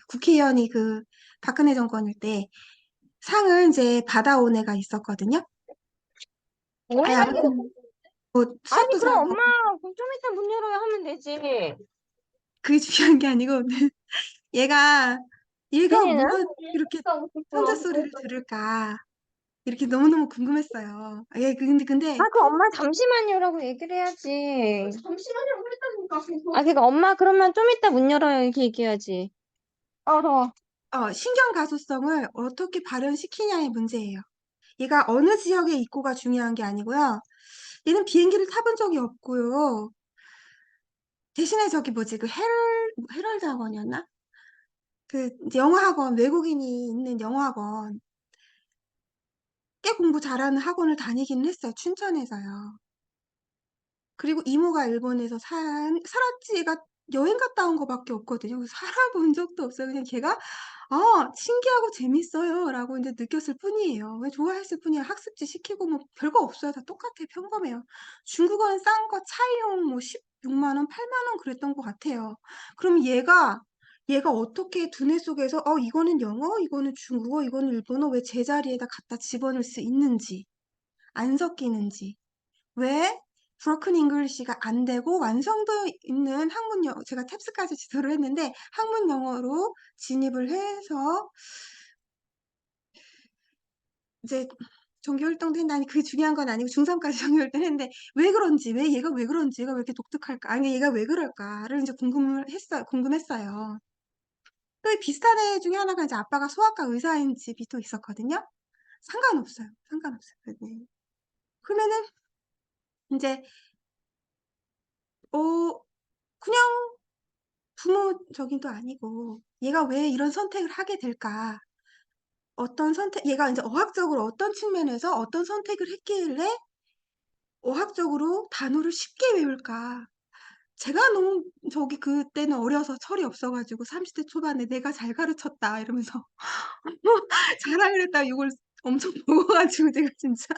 국회의원이 그 박근혜 정권일 때 상을 이제 받아온 애가 있었거든요. 뭐야? 아무튼 뭐 아니, 수학도 그럼 잘하고 엄마 좀 이따 문 열어야 하면 되지. 그게 중요한 게 아니고 얘가 쟤는? 뭐 이렇게 손자 소리를 들을까 이렇게 너무너무 궁금했어요. 근데 아, 그 엄마 잠시만요라고 얘기를 해야지. 잠시만요, 했다니까 계속. 아, 그러니까 엄마 그러면 좀 이따 문 열어요 이렇게 얘기해야지. 더워. 신경 가소성을 어떻게 발현시키냐의 문제예요. 얘가 어느 지역에 있고가 중요한 게 아니고요. 얘는 비행기를 타본 적이 없고요. 대신에 저기 뭐지 그 헤럴드 학원이었나? 그 이제 영어 학원 외국인이 있는 영어 학원 꽤 공부 잘하는 학원을 다니기는 했어요. 춘천에서요. 그리고 이모가 일본에서 살았지. 얘가 여행 갔다 온 거밖에 없거든요. 그래서 살아본 적도 없어요. 그냥 걔가 신기하고 재밌어요 라고 이제 느꼈을 뿐이에요. 왜 좋아했을 뿐이에요. 학습지 시키고 뭐 별거 없어요. 다 똑같아요. 평범해요. 중국어는 싼 거 차이용 뭐 16만 원, 8만 원 그랬던 것 같아요. 그럼 얘가 얘가 어떻게 두뇌 속에서 이거는 영어, 이거는 중국어, 이거는 일본어 왜 제자리에다 갖다 집어넣을 수 있는지, 안 섞이는지, 왜 브로큰 잉글리시가 안 되고 완성도 있는 학문 영어, 제가 탭스까지 지도를 했는데 학문 영어로 진입을 해서 이제 정규 활동도 했는데 그게 중요한 건 아니고 중3까지 정규 활동을 했는데 왜 그런지, 얘가 왜 그런지, 얘가 왜 이렇게 독특할까, 아니 얘가 왜 그럴까를 이제 궁금했어요. 또 비슷한 애 중에 하나가 이제 아빠가 소아과 의사인 집이 또 있었거든요. 상관없어요. 네. 그러면은 이제 그냥 부모적인도 아니고 얘가 왜 이런 선택을 하게 될까? 얘가 이제 어학적으로 어떤 측면에서 어떤 선택을 했길래 어학적으로 단어를 쉽게 외울까? 제가 너무 그때는 어려서 철이 없어가지고 30대 초반에 내가 잘 가르쳤다 이러면서 자랑을 했다 욕을 엄청 먹어가지고 제가 진짜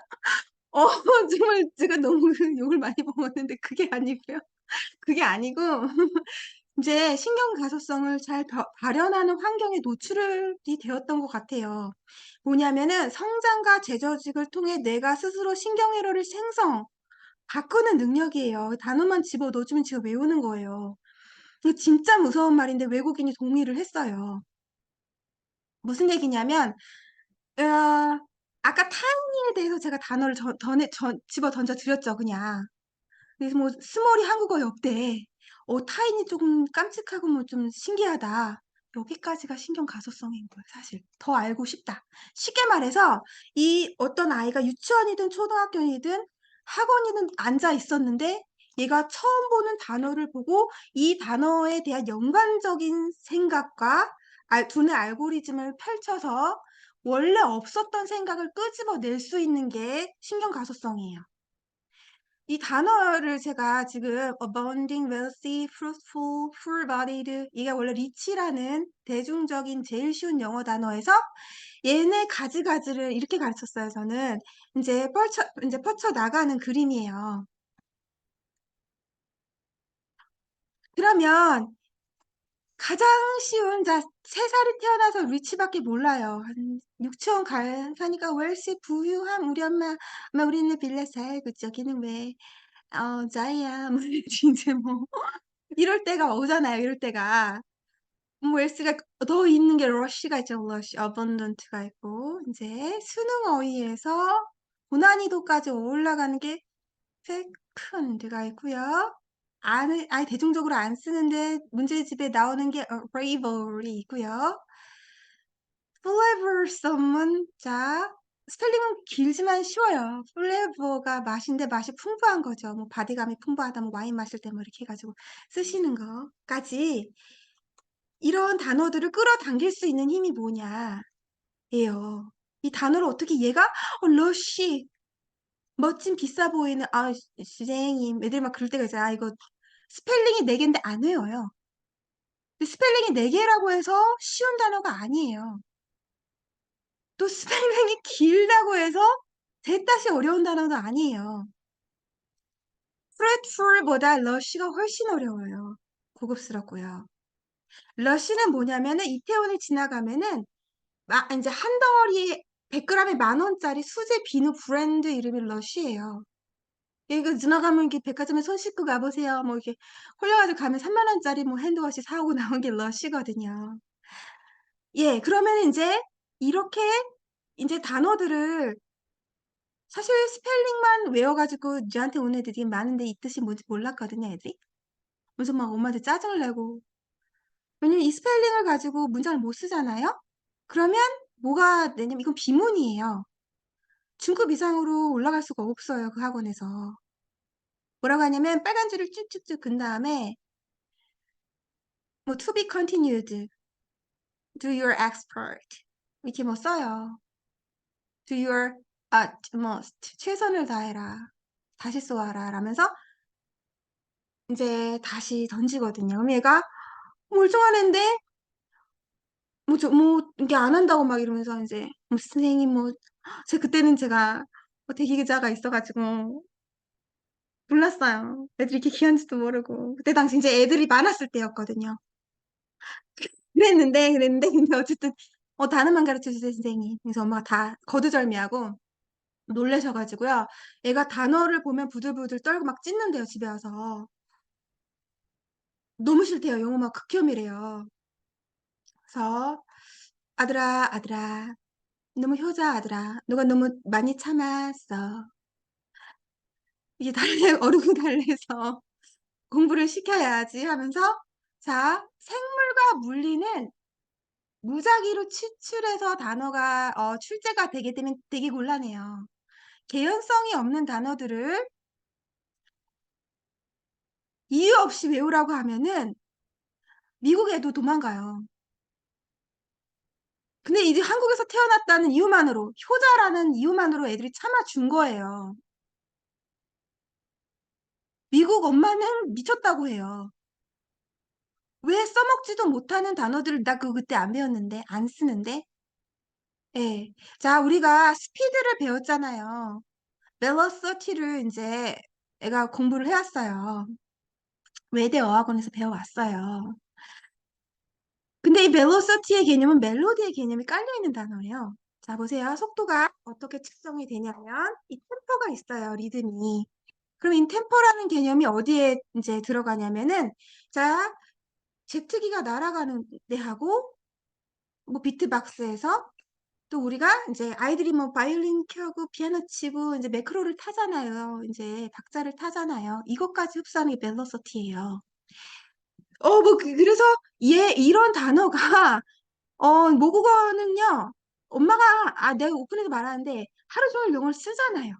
정말 제가 너무 욕을 많이 먹었는데 그게 아니고요. 그게 아니고 이제 신경 가소성을 잘 발현하는 환경에 노출이 되었던 것 같아요. 뭐냐면은 성장과 재조직을 통해 내가 스스로 신경회로를 바꾸는 능력이에요. 단어만 집어넣어주면 지가 외우는 거예요. 이거 진짜 무서운 말인데 외국인이 동의를 했어요. 무슨 얘기냐면 아까 타이니에 대해서 제가 단어를 집어 던져 드렸죠, 그냥. 그래서 뭐 스몰이 한국어에 없대. 타인이 조금 깜찍하고 뭐 좀 신기하다. 여기까지가 신경 가소성인 거예요, 사실. 더 알고 싶다. 쉽게 말해서 이 어떤 아이가 유치원이든 초등학교이든 학원이든 앉아 있었는데 얘가 처음 보는 단어를 보고 이 단어에 대한 연관적인 생각과 두뇌 알고리즘을 펼쳐서 원래 없었던 생각을 끄집어낼 수 있는 게 신경 가소성이에요. 이 단어를 제가 지금 abounding, wealthy, fruitful, full-bodied 이게 원래 rich라는 대중적인 제일 쉬운 영어 단어에서 얘네 가지가지를 이렇게 가르쳤어요. 저는 이제 펼쳐 나가는 그림이에요. 그러면 가장 쉬운 3살이 태어나서 리치밖에 몰라요. 한 유치원 가니까 wealthy, 부유함, 우리 엄마 우리는 빌라 살고 저기는 왜 자이야 뭐 이제 뭐 이럴 때가 오잖아요. 이럴 때가 웰스가 더 있는 게 러쉬가 있죠. 러쉬, 어번던트가 있고 이제 수능 어휘에서 고난이도까지 올라가는 게 세컨드가 있고요. 아예 대중적으로 안 쓰는데 문제집에 나오는 게 bravery 있고요. flavoursome 자 스펠링은 길지만 쉬워요. flavor가 맛인데 맛이 풍부한 거죠. 뭐 바디감이 풍부하다, 뭐 와인 마실 때 뭐 이렇게 해가지고 쓰시는 거까지 이런 단어들을 끌어당길 수 있는 힘이 뭐냐 예요. 이 단어를 어떻게 얘가 러쉬 멋진 비싸 보이는 선생님 애들 막 그럴 때가 있잖아. 이거 스펠링이 4개인데 안 외워요. 근데 스펠링이 4개라고 해서 쉬운 단어가 아니에요. 또 스펠링이 길다고 해서 대따시 어려운 단어도 아니에요. fretful보다 rush가 훨씬 어려워요. 고급스럽고요. rush는 뭐냐면은 이태원을 지나가면은 이제 한 덩어리에 100g에 10,000원짜리 수제 비누 브랜드 이름이 러쉬예요. 이거 지나가면 이렇게 백화점에 손 씻고 가보세요. 뭐 이렇게 홀려가지고 가면 3만 원짜리 뭐 핸드워시 사오고 나온 게 러쉬거든요. 예, 그러면 이제 이렇게 이제 단어들을 사실 스펠링만 외워가지고 저한테 온 애들이 많은데 이 뜻이 뭔지 몰랐거든요, 애들이. 그래서 막 엄마한테 짜증을 내고. 왜냐면 이 스펠링을 가지고 문장을 못 쓰잖아요? 그러면 뭐가 되냐면 이건 비문이에요. 중급 이상으로 올라갈 수가 없어요, 그 학원에서. 뭐라고 하냐면 빨간 줄을 쭉쭉쭉 근 다음에 뭐 to be continued, do your expert 이렇게 뭐 써요. do your utmost, 최선을 다해라. 다시 쏘아라 라면서 이제 다시 던지거든요. 그럼 얘가 멀쩡한 애인데 이게 안 한다고 막 이러면서 이제 선생님 그때는 제가 대기 기자가 있어가지고 몰랐어요. 애들이 이렇게 귀한지도 모르고. 그때 당시 이제 애들이 많았을 때였거든요. 근데 어쨌든 단어만 가르쳐 주세요, 선생님. 그래서 엄마가 다 거두절미하고 놀라셔가지고요. 애가 단어를 보면 부들부들 떨고 막 찢는데요, 집에 와서. 너무 싫대요. 영어만 극혐이래요. 그래서 아들아, 아들아, 너무 효자 아들아. 너가 너무 많이 참았어. 이제 달래, 어른이 달래서 공부를 시켜야지 하면서 자, 생물과 물리는 무작위로 추출해서 단어가 출제가 되게 되면 되게 곤란해요. 개연성이 없는 단어들을 이유 없이 외우라고 하면은 미국 애도 도망가요. 근데 이제 한국에서 태어났다는 이유만으로, 효자라는 이유만으로 애들이 참아준 거예요. 미국 엄마는 미쳤다고 해요. 왜 써먹지도 못하는 단어들을 나 그때 안 배웠는데, 안 쓰는데? 예. 자, 우리가 스피드를 배웠잖아요. 벨로서티를 이제 애가 공부를 해왔어요. 외대 어학원에서 배워왔어요. 근데 이 벨로서티의 개념은 멜로디의 개념이 깔려있는 단어예요. 자, 보세요. 속도가 어떻게 측정이 되냐면 이 템포가 있어요. 리듬이. 그럼 이 템포라는 개념이 어디에 이제 들어가냐면은 자, 제트기가 날아가는 데하고 뭐 비트박스에서 또 우리가 이제 아이들이 뭐 바이올린 켜고 피아노 치고 이제 매크로를 타잖아요. 이제 박자를 타잖아요. 이것까지 흡수하는 게 벨로서티예요. 뭐 그래서 이런 단어가 모국어는요. 엄마가 내가 오픈해서 말하는데 하루 종일 영어를 쓰잖아요.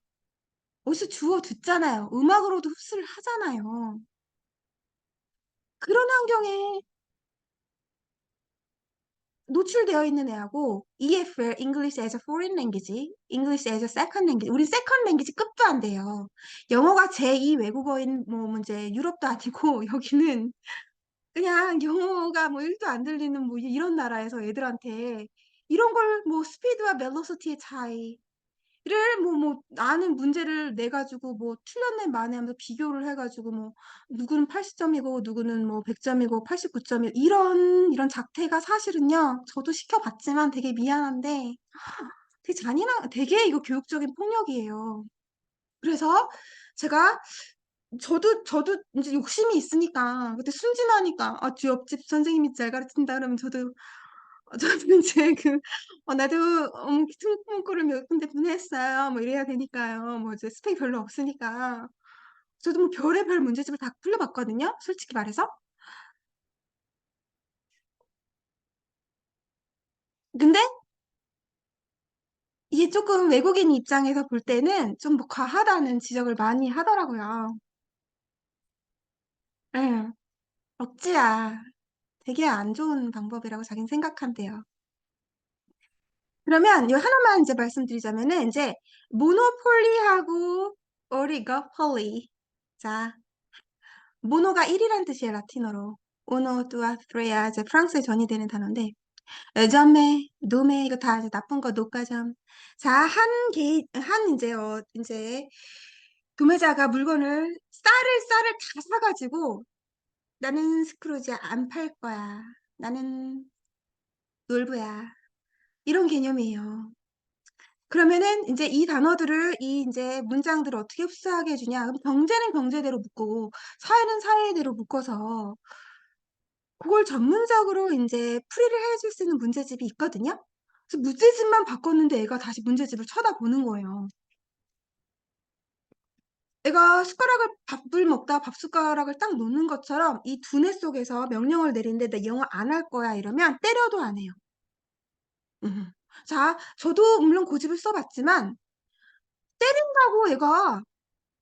어디서 주워 듣잖아요. 음악으로도 흡수를 하잖아요. 그런 환경에 노출되어 있는 애하고 EFL, English as a Foreign Language, English as a Second Language. 우리 Second Language 급도 안 돼요. 영어가 제2 외국어인 뭐 문제 유럽도 아니고 여기는 그냥 영어가 뭐 1도 안 들리는 뭐 이런 나라에서 애들한테 이런 걸 뭐 스피드와 멜로시티의 차이를 나는 문제를 내가지고 뭐 틀렸네 마네 하면서 비교를 해가지고 뭐 누구는 80점이고 누구는 뭐 100점이고 89점이고 이런 작태가 사실은요 저도 시켜봤지만 되게 미안한데 되게 잔인한 되게 이거 교육적인 폭력이에요. 그래서 제가 저도 이제 욕심이 있으니까 그때 순진하니까 옆집 선생님이 잘 가르친다 그러면 저도 이제 나도 특목고를 몇 군데 분해했어요. 뭐 이래야 되니까요. 뭐 이제 스펙이 별로 없으니까 저도 뭐 별의별 문제집을 다 풀려봤거든요. 솔직히 말해서. 근데 이게 조금 외국인 입장에서 볼 때는 좀 뭐 과하다는 지적을 많이 하더라고요. 예, 억지야. 되게 안 좋은 방법이라고 자기는 생각한대요. 그러면 이 하나만 이제 말씀드리자면은 이제 모노폴리하고 오리고폴리. 자, 모노가 1이란 뜻이에요, 라틴어로. uno, dos, tres, 이제 프랑스에 전이되는 단어인데 점매, 노매 이거 다 이제 나쁜 거 노가점. 자, 한 이제 도매자가 물건을 쌀을 다 사가지고 나는 스크루지 안 팔 거야. 나는 놀부야. 이런 개념이에요. 그러면은 이제 이 단어들을 이 이제 문장들을 어떻게 흡수하게 해주냐? 그럼 경제는 경제대로 묶고 사회는 사회대로 묶어서 그걸 전문적으로 이제 풀이를 해줄 수 있는 문제집이 있거든요. 그래서 문제집만 바꿨는데 애가 다시 문제집을 쳐다보는 거예요. 애가 밥을 먹다가 밥 숟가락을 딱 놓는 것처럼 이 두뇌 속에서 명령을 내리는데 나 영어 안 할 거야 이러면 때려도 안 해요. 자, 저도 물론 고집을 써봤지만 때린다고 애가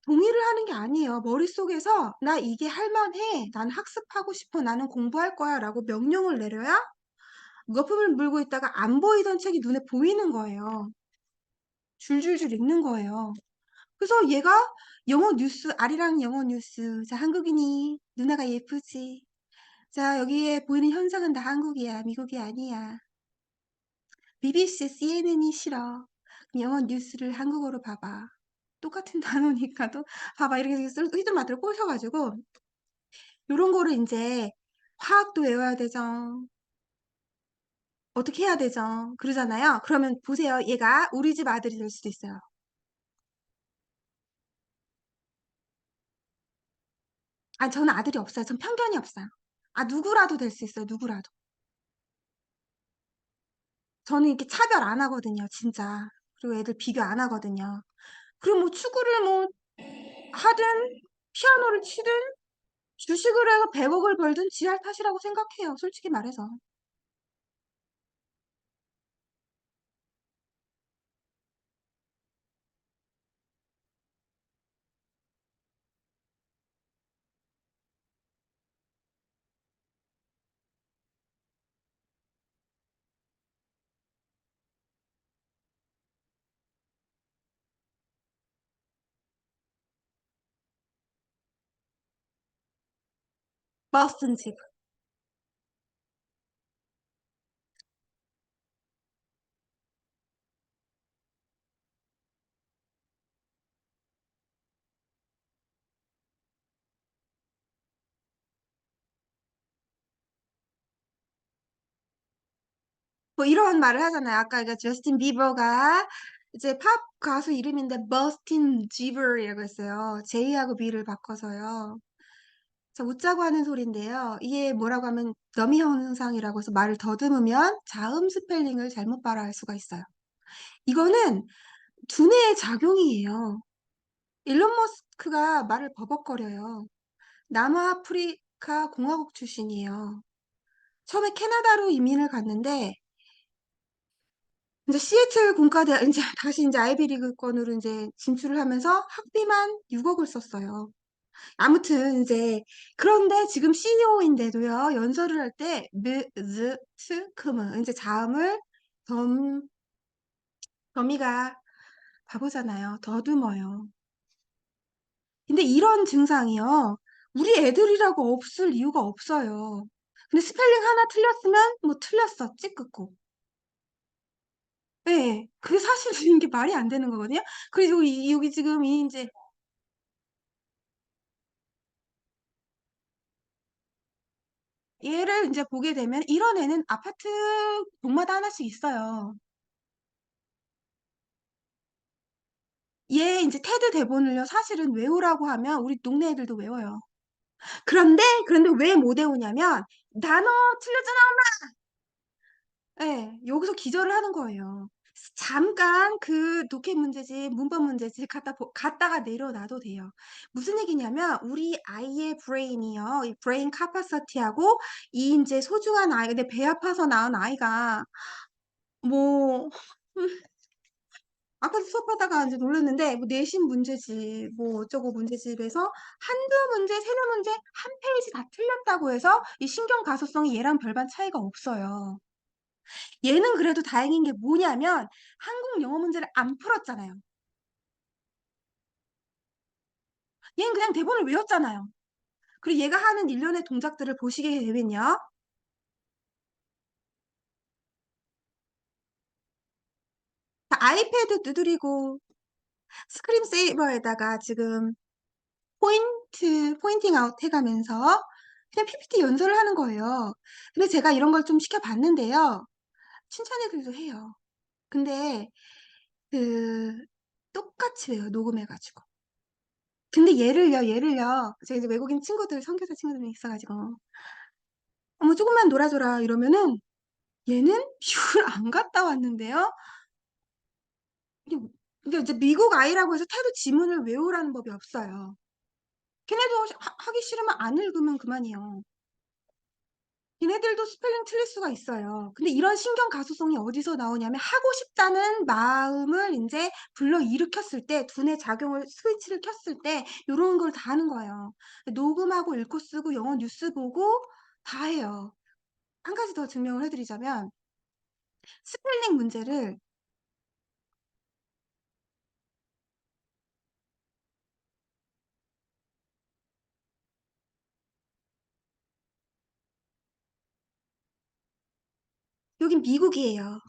동의를 하는 게 아니에요. 머릿속에서 나 이게 할만해. 난 학습하고 싶어. 나는 공부할 거야. 라고 명령을 내려야 무거품을 물고 있다가 안 보이던 책이 눈에 보이는 거예요. 줄줄줄 읽는 거예요. 그래서 얘가 영어 뉴스, 아리랑 영어 뉴스. 자, 한국인이 누나가 예쁘지. 자, 여기에 보이는 현상은 다 한국이야. 미국이 아니야. BBC, CNN이 싫어. 그럼 영어 뉴스를 한국어로 봐봐. 똑같은 단어니까도 봐봐. 이렇게 휘두마트를 꼬셔가지고 요런 거를 이제 화학도 외워야 되죠. 어떻게 해야 되죠? 그러잖아요. 그러면 보세요. 얘가 우리 집 아들이 될 수도 있어요. 아, 저는 아들이 없어요. 전 편견이 없어요. 아, 누구라도 될 수 있어요. 누구라도. 저는 이렇게 차별 안 하거든요. 진짜. 그리고 애들 비교 안 하거든요. 그리고 뭐 축구를 뭐 하든 피아노를 치든 주식을 해서 100억을 벌든 지할 탓이라고 생각해요. 솔직히 말해서. 버스턴 집. 뭐 이런 말을 하잖아요. 아까 그러니까 저스틴 비버가 이제 팝 가수 이름인데 버스틴 지버이라고 했어요. J하고 B를 바꿔서요. 자, 웃자고 하는 소리인데요. 이게 뭐라고 하면 더미 현상이라고 해서 말을 더듬으면 자음 스펠링을 잘못 발화할 수가 있어요. 이거는 두뇌의 작용이에요. 일론 머스크가 말을 버벅거려요. 남아프리카 공화국 출신이에요. 처음에 캐나다로 이민을 갔는데 이제 시애틀 공과대 이제 다시 이제 아이비리그권으로 이제 진출을 하면서 학비만 6억을 썼어요. 아무튼 이제 그런데 지금 CEO인데도요 연설을 할 때 즈트크무 이제 자음을 덤 더미가 바보잖아요. 더듬어요. 근데 이런 증상이요 우리 애들이라고 없을 이유가 없어요. 근데 스펠링 하나 틀렸으면 뭐 틀렸어 찌끄고. 네, 그게 사실은 이게 말이 안 되는 거거든요. 그리고 여기 지금 이 이제 얘를 이제 보게 되면 이런 애는 아파트 동마다 하나씩 있어요. 얘 이제 테드 대본을요 사실은 외우라고 하면 우리 동네 애들도 외워요. 그런데 왜 못 외우냐면 단어 틀렸잖아. 예, 여기서 기절을 하는 거예요. 잠깐 그 독해 문제집, 문법 문제집 갖다가 내려놔도 돼요. 무슨 얘기냐면 우리 아이의 브레인이요. 이 브레인 카파시티하고 이 이제 소중한 아이, 근데 배 아파서 낳은 아이가 뭐 아까 수업하다가 이제 놀랐는데 뭐 내신 문제집 뭐 어쩌고 문제집에서 한두 문제, 세네 문제 한 페이지 다 틀렸다고 해서 이 신경 가소성이 얘랑 별반 차이가 없어요. 얘는 그래도 다행인 게 뭐냐면 한국 영어 문제를 안 풀었잖아요. 얘는 그냥 대본을 외웠잖아요. 그리고 얘가 하는 일련의 동작들을 보시게 되면요. 자, 아이패드 두드리고 스크린 세이버에다가 지금 포인팅 아웃 해가면서 그냥 PPT 연설을 하는 거예요. 근데 제가 이런 걸 좀 시켜봤는데요. 칭찬해드리도 해요. 근데 그 똑같이 외요. 녹음해가지고. 근데 얘를요. 제가 이제 외국인 친구들, 선교사 친구들이 있어가지고 어머 조금만 놀아줘라 이러면은 얘는 미국을 안 갔다 왔는데요. 이게 그러니까 이제 미국 아이라고 해서 태도 지문을 외우라는 법이 없어요. 걔네도 하기 싫으면 안 읽으면 그만이에요. 걔네들도 스펠링 틀릴 수가 있어요. 근데 이런 신경 가소성이 어디서 나오냐면 하고 싶다는 마음을 이제 불러 일으켰을 때 두뇌 작용을 스위치를 켰을 때 이런 걸 다 하는 거예요. 녹음하고 읽고 쓰고 영어 뉴스 보고 다 해요. 한 가지 더 증명을 해드리자면 스펠링 문제를 여긴 미국이에요.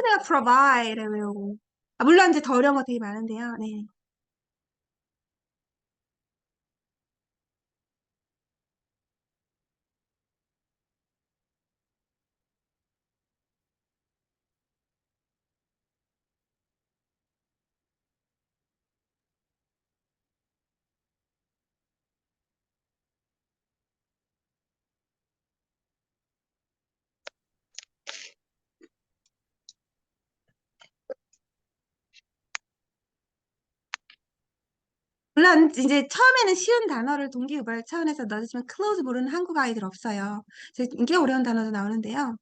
내가 provide 외우고. 아, 물론 이제 더 어려운 거 되게 많은데요. 네. 물론 이제 처음에는 쉬운 단어를 동기유발 차원에서 넣어주시면 close 모르는 한국 아이들 없어요. 이게 어려운 단어도 나오는데요.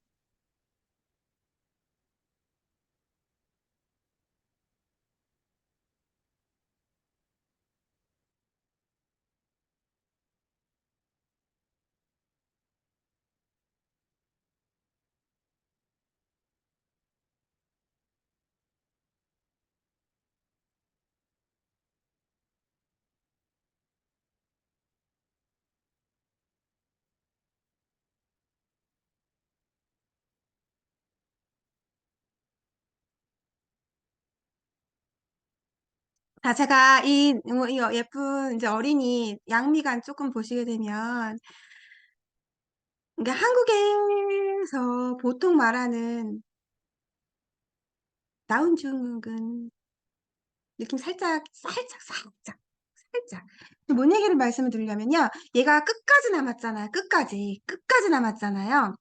자, 제가 이 예쁜 이제 어린이 양미간 조금 보시게 되면, 이게 한국에서 보통 말하는 나훈중은 느낌 살짝. 뭔 얘기를 말씀을 드리려면요. 얘가 끝까지 남았잖아요. 끝까지 남았잖아요.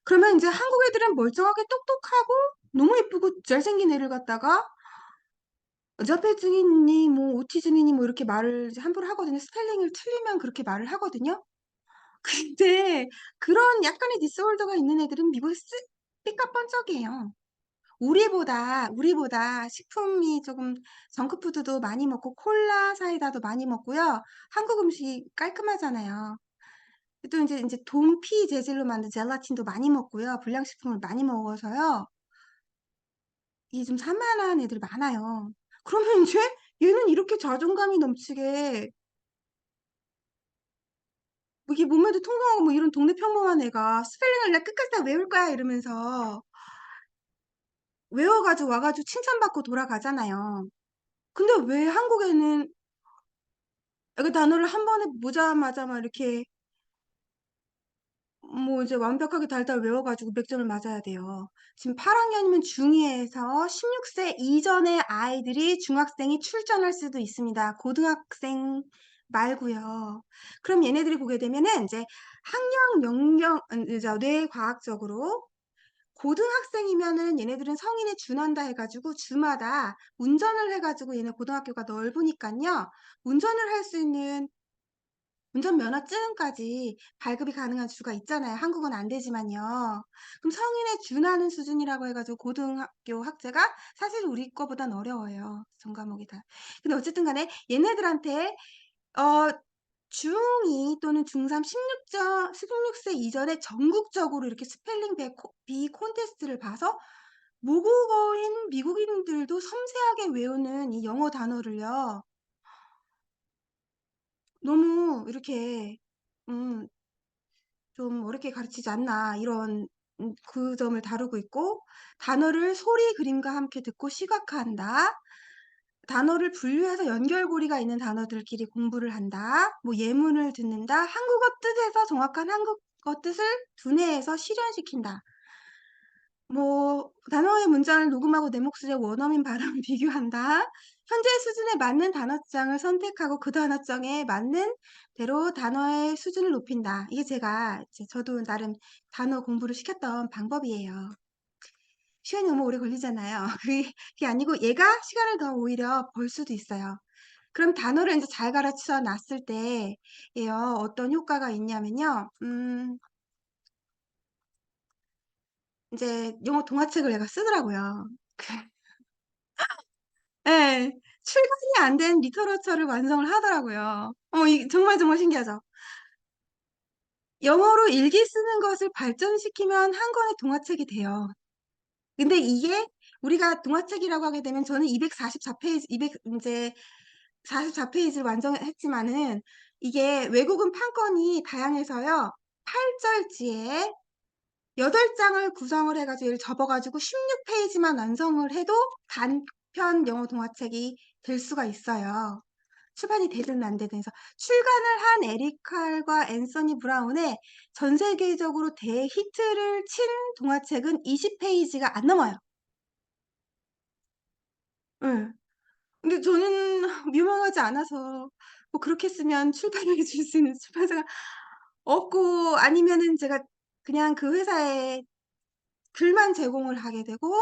그러면 이제 한국 애들은 멀쩡하게 똑똑하고 너무 예쁘고 잘생긴 애를 갖다가 자폐증이니 뭐 오티즘이니 뭐 이렇게 말을 이제 함부로 하거든요. 스펠링을 틀리면 그렇게 말을 하거든요. 근데 그런 약간의 디스오더가 있는 애들은 미국에 삐까뻔쩍이에요. 우리보다 식품이 조금 정크푸드도 많이 먹고 콜라 사이다도 많이 먹고요. 한국 음식 깔끔하잖아요. 또 이제 돈피 재질로 만든 젤라틴도 많이 먹고요. 불량식품을 많이 먹어서요. 이게 좀 산만한 애들이 많아요. 그러면 이제 얘는 이렇게 자존감이 넘치게 뭐 이게 몸매도 통통하고 뭐 이런 동네 평범한 애가 스펠링을 내가 끝까지 다 외울 거야 이러면서 외워가지고 와가지고 칭찬받고 돌아가잖아요. 근데 왜 한국에는 그 단어를 한 번에 보자마자 막 이렇게 뭐 이제 완벽하게 달달 외워가지고 100점을 맞아야 돼요. 지금 8학년이면 중2에서 16세 이전의 아이들이 중학생이 출전할 수도 있습니다. 고등학생 말고요. 그럼 얘네들이 보게 되면은 이제 학력 이제 뇌과학적으로 고등학생이면은 얘네들은 성인에 준한다 해가지고 주마다 운전을 해가지고 얘네 고등학교가 넓으니까요. 운전을 할 수 있는 운전면허증까지 발급이 가능한 주가 있잖아요. 한국은 안 되지만요. 그럼 성인에 준하는 수준이라고 해가지고 고등학교 학제가 사실 우리 거보단 어려워요. 전 과목이 다. 근데 어쨌든 간에 얘네들한테 어 중2 또는 중3 16세 이전에 전국적으로 이렇게 스펠링 비 콘테스트를 봐서 모국어인 미국인들도 섬세하게 외우는 이 영어 단어를요. 너무 이렇게 음, 좀 어렵게 가르치지 않나 이런 그 점을 다루고 있고 단어를 소리 그림과 함께 듣고 시각화한다. 단어를 분류해서 연결고리가 있는 단어들끼리 공부를 한다. 뭐 예문을 듣는다. 한국어 뜻에서 정확한 한국어 뜻을 두뇌에서 실현시킨다. 뭐 단어의 문장을 녹음하고 내 목소리의 원어민 발음을 비교한다. 현재 수준에 맞는 단어장을 선택하고 그 단어장에 맞는 대로 단어의 수준을 높인다. 이게 저도 나름 단어 공부를 시켰던 방법이에요. 시간이 너무 오래 걸리잖아요. 그게 아니고 얘가 시간을 더 오히려 벌 수도 있어요. 그럼 단어를 이제 잘 가르쳐 놨을 때예요. 어떤 효과가 있냐면요. 이제 영어 동화책을 얘가 쓰더라고요. 예, 출간이 안 된 리터러처를 완성을 하더라고요. 정말 신기하죠? 영어로 일기 쓰는 것을 발전시키면 한 권의 동화책이 돼요. 근데 이게 우리가 동화책이라고 하게 되면 저는 244페이지, 이제 44페이지를 완성했지만은 이게 외국은 판권이 다양해서요. 8절지에 8장을 구성을 해가지고 얘를 접어가지고 16페이지만 완성을 해도 단편 영어 동화책이 될 수가 있어요. 출판이 되든 안 되든 해서 출간을 한 에릭 칼과 앤서니 브라운의 전 세계적으로 대히트를 친 동화책은 20페이지가 안 넘어요. 응. 근데 저는 유명하지 않아서 뭐 그렇게 쓰면 출판을 해줄 수 있는 출판사가 없고 아니면은 제가 그냥 그 회사에 글만 제공을 하게 되고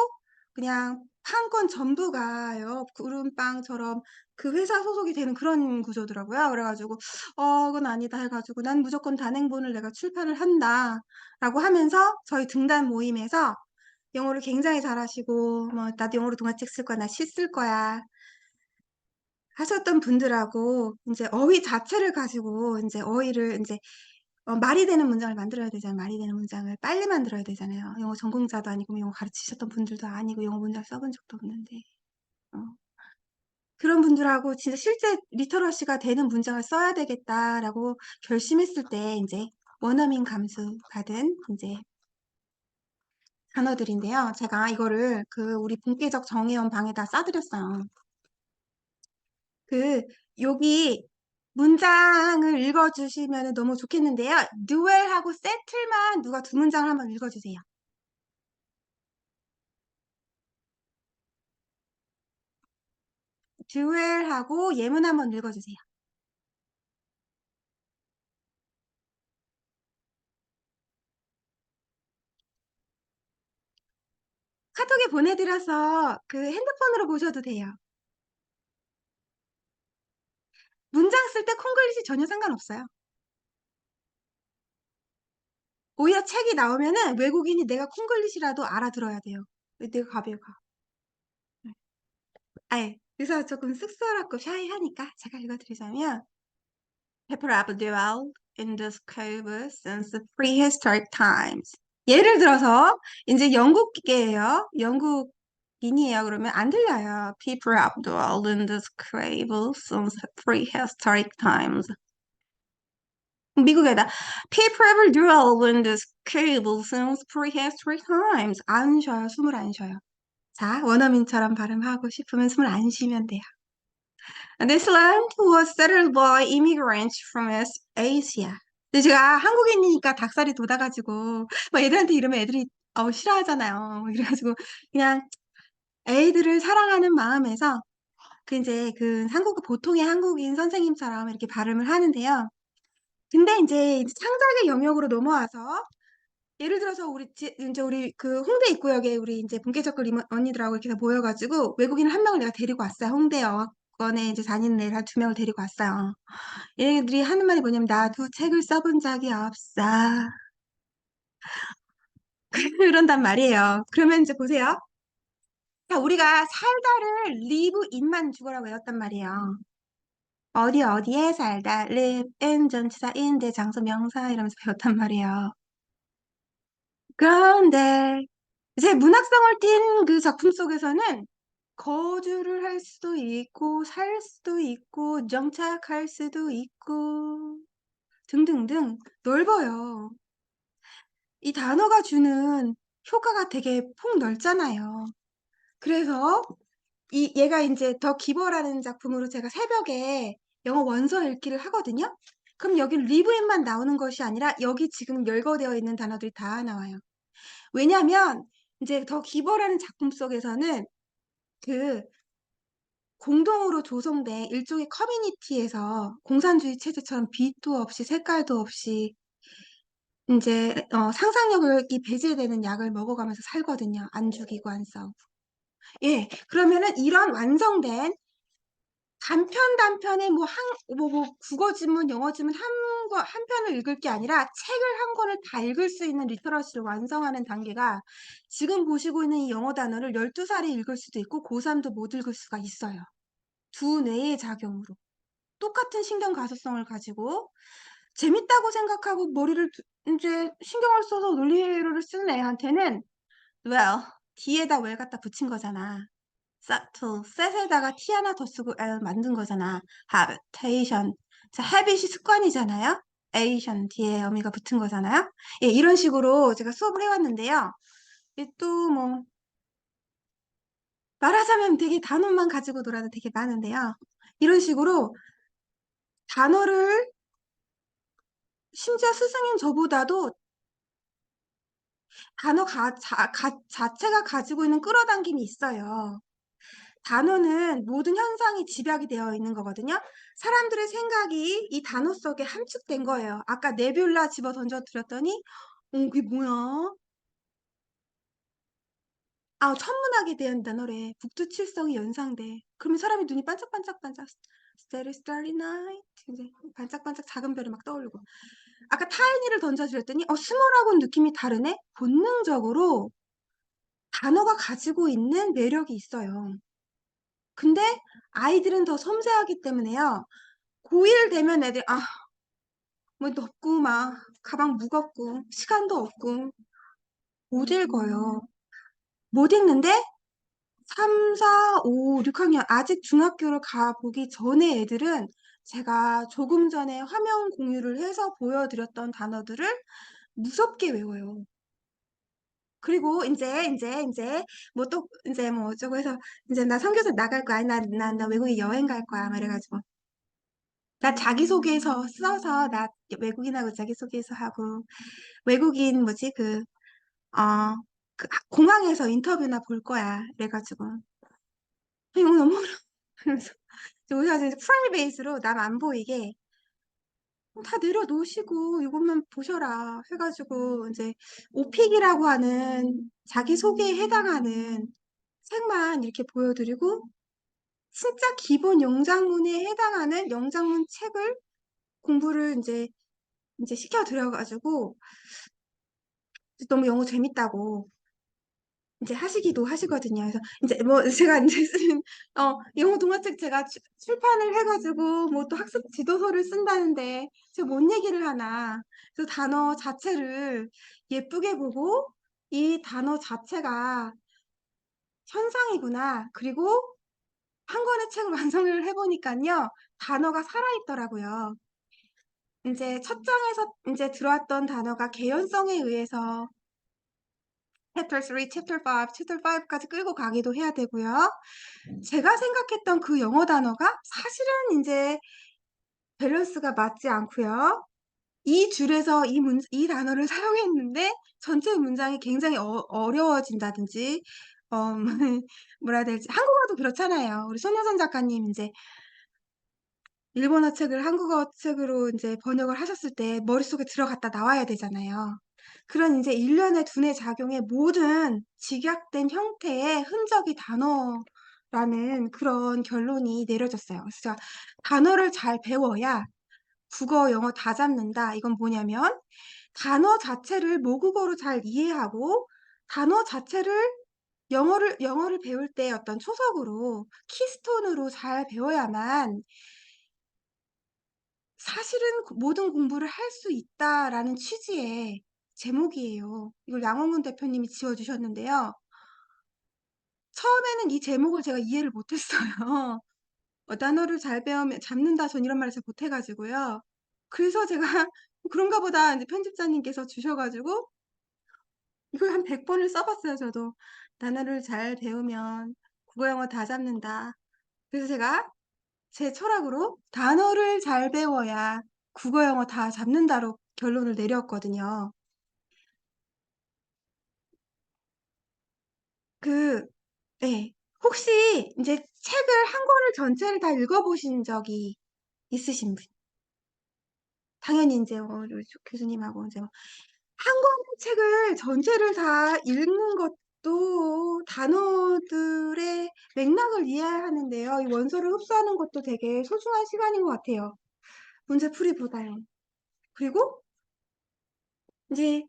그냥 판권 전부가요. 구름빵처럼 그 회사 소속이 되는 그런 구조더라고요. 그래가지고 그건 아니다 해가지고 난 무조건 단행본을 내가 출판을 한다라고 하면서 저희 등단 모임에서 영어를 굉장히 잘하시고 뭐 나도 영어로 동화책 쓸 거야, 나 시 쓸 거야 하셨던 분들하고 이제 어휘 자체를 가지고 이제 어휘를 이제 말이 되는 문장을 만들어야 되잖아요. 말이 되는 문장을 빨리 만들어야 되잖아요. 영어 전공자도 아니고 뭐 영어 가르치셨던 분들도 아니고 영어 문장 써본 적도 없는데 어, 그런 분들하고 진짜 실제 리터러시가 되는 문장을 써야 되겠다라고 결심했을 때 이제 원어민 감수 받은 이제 단어들인데요. 제가 이거를 그 우리 본계적 정의원 방에다 싸드렸어요. 그 여기 문장을 읽어주시면 너무 좋겠는데요. duel하고 settle만 누가 두 문장을 한번 읽어주세요. duel하고 예문 한번 읽어주세요. 카톡에 보내드려서 그 핸드폰으로 보셔도 돼요. 문장 쓸 때 콩글리시 전혀 상관없어요. 오히려 책이 나오면은 외국인이 내가 콩글리시라도 알아들어야 돼요. 내가 가벼워 가. 아예 그래서 조금 쑥스럽고 샤이하니까 제가 읽어드리자면 People have dwelled in this cave since prehistoric times. 예를 들어서 이제 영국계예요. 영국인이에요. 그러면 안 들려요. People have dwelled in this cave since prehistoric times. 미국에다 People have dwelled in this cave since prehistoric times. 안 쉬어요. 숨을 안 쉬어요. 자, 원어민처럼 발음하고 싶으면 숨을 안 쉬면 돼요. This land was settled by immigrants from West Asia. 근데 제가 한국인이니까 닭살이 돋아가지고 막 애들한테 이러면 애들이 싫어하잖아요. 그래가지고 그냥 애들을 사랑하는 마음에서 그 이제 그 한국 보통의 한국인 선생님처럼 이렇게 발음을 하는데요. 근데 이제 창작의 영역으로 넘어와서 예를 들어서 이제 우리 그 홍대 입구역에 우리 이제 본계적 언니들하고 이렇게 다 모여가지고 외국인 한 명을 내가 데리고 왔어요. 홍대 어학원에 이제 다니는 애를 한 2명을 데리고 왔어요. 얘네들이 하는 말이 뭐냐면 나도 책을 써본 적이 없어. 그런단 말이에요. 그러면 이제 보세요. 자, 우리가 살다를 live in만 죽어라고 외웠단 말이에요. 어디에 살다 live in 전치사 in대 장소 명사 이러면서 배웠단 말이에요. 그런데 이제 문학성을 띈 그 작품 속에서는 거주를 할 수도 있고 살 수도 있고 정착할 수도 있고 등등등 넓어요. 이 단어가 주는 효과가 되게 폭넓잖아요. 그래서 얘가 이제 더 기버라는 작품으로 제가 새벽에 영어 원서 읽기를 하거든요. 그럼 여기 리브인만 나오는 것이 아니라 여기 지금 열거되어 있는 단어들이 다 나와요. 왜냐하면 이제 더 기버라는 작품 속에서는 그 공동으로 조성된 일종의 커뮤니티에서 공산주의 체제처럼 빛도 없이 색깔도 없이 이제 상상력이 배제되는 약을 먹어가면서 살거든요. 안 죽이고 안 싸우고. 예, 그러면은 이런 완성된 단편에 뭐 국어 지문, 영어 지문 한 편을 읽을 게 아니라 책을 한 권을 다 읽을 수 있는 리터러시를 완성하는 단계가 지금 보시고 있는 이 영어 단어를 12살에 읽을 수도 있고 고3도 못 읽을 수가 있어요. 두 뇌의 작용으로. 똑같은 신경 가소성을 가지고 재밌다고 생각하고 머리를 이제 신경을 써서 논리를 쓰는 애한테는 well, 뒤에다 well 갖다 붙인 거잖아. subtle, set에다가 t 하나 더 쓰고 l 만든 거잖아. habitation. 자, habit이 습관이잖아요. Asian 뒤에 어미가 붙은 거잖아요. 예, 이런 식으로 제가 수업을 해왔는데요. 또 뭐, 말하자면 되게 단어만 가지고 놀아도 되게 많은데요. 이런 식으로 단어를 심지어 스승인 저보다도 단어 자체가 가지고 있는 끌어당김이 있어요. 단어는 모든 현상이 집약이 되어 있는 거거든요. 사람들의 생각이 이 단어 속에 함축된 거예요. 아까 네뷸라 집어 던져드렸더니 그게 뭐야? 아, 천문학에 대한 단어래. 북두칠성이 연상돼. 그러면 사람이 눈이 반짝반짝반짝. Starry, starry night. 이제 반짝반짝 작은 별이 막 떠오르고. 아까 타이니를 던져드렸더니 스몰하고는 느낌이 다르네? 본능적으로 단어가 가지고 있는 매력이 있어요. 근데 아이들은 더 섬세하기 때문에요. 고1 되면 애들 뭐 덥고 막 가방 무겁고 시간도 없고 못 읽어요. 못 읽는데 3, 4, 5, 6학년 아직 중학교를 가보기 전에 애들은 제가 조금 전에 화면 공유를 해서 보여드렸던 단어들을 무섭게 외워요. 그리고 이제 뭐 또 이제 뭐 어쩌고 해서 이제 나 선교사 나갈 거야. 나 외국에 여행 갈 거야. 막 이래가지고 나 자기소개서 써서 나 외국인하고 자기소개서 하고 외국인 뭐지 공항에서 인터뷰나 볼 거야. 그래가지고 이거 너무 어려워. 그래서 우리가 이제 프라이빗 베이스로 남 안 보이게 다 내려놓으시고 이것만 보셔라 해가지고 이제 오픽이라고 하는 자기소개에 해당하는 책만 이렇게 보여드리고 진짜 기본 영장문에 해당하는 영장문 책을 공부를 이제 시켜드려가지고 너무 영어 재밌다고 이제 하시기도 하시거든요. 그래서 이제 뭐 제가 이제 쓰는 영어 동화책 제가 출판을 해가지고 뭐 또 학습 지도서를 쓴다는데 제가 뭔 얘기를 하나. 그래서 단어 자체를 예쁘게 보고 이 단어 자체가 현상이구나. 그리고 한 권의 책을 완성을 해보니까요. 단어가 살아있더라고요. 이제 첫 장에서 이제 들어왔던 단어가 개연성에 의해서 Chapter 3, Chapter 5, Chapter 5까지 끌고 가기도 해야 되고요. 제가 생각했던 그 영어 단어가 사실은 이제 밸런스가 맞지 않고요. 이 줄에서 이 단어를 사용했는데 전체 문장이 굉장히 어려워진다든지 뭐라 해야 될지 한국어도 그렇잖아요. 우리 손여선 작가님 이제 일본어 책을 한국어 책으로 이제 번역을 하셨을 때 머릿속에 들어갔다 나와야 되잖아요. 그런 이제 일련의 두뇌 작용의 모든 직약된 형태의 흔적이 단어라는 그런 결론이 내려졌어요. 그래서 제가 단어를 잘 배워야 국어, 영어 다 잡는다. 이건 뭐냐면 단어 자체를 모국어로 잘 이해하고 단어 자체를 영어를 배울 때 어떤 초석으로 키스톤으로 잘 배워야만 사실은 모든 공부를 할 수 있다라는 취지의 제목이에요. 이걸 양원근 대표님이 지어주셨는데요. 처음에는 이 제목을 제가 이해를 못했어요. 단어를 잘 배우면 잡는다. 전 이런 말을 잘 못해가지고요. 그래서 제가 그런가 보다 이제 편집자님께서 주셔가지고 이걸 한 100번을 써봤어요. 저도 단어를 잘 배우면 국어 영어 다 잡는다. 그래서 제가 제 철학으로 단어를 잘 배워야 국어 영어 다 잡는다로 결론을 내렸거든요. 네. 혹시 이제 책을 한 권을 전체를 다 읽어보신 적이 있으신 분? 당연히 이제 우리 교수님하고 이제 한 권의 책을 전체를 다 읽는 것도 단어들의 맥락을 이해해야 하는데요. 이 원서를 흡수하는 것도 되게 소중한 시간인 것 같아요. 문제풀이보다요. 그리고 이제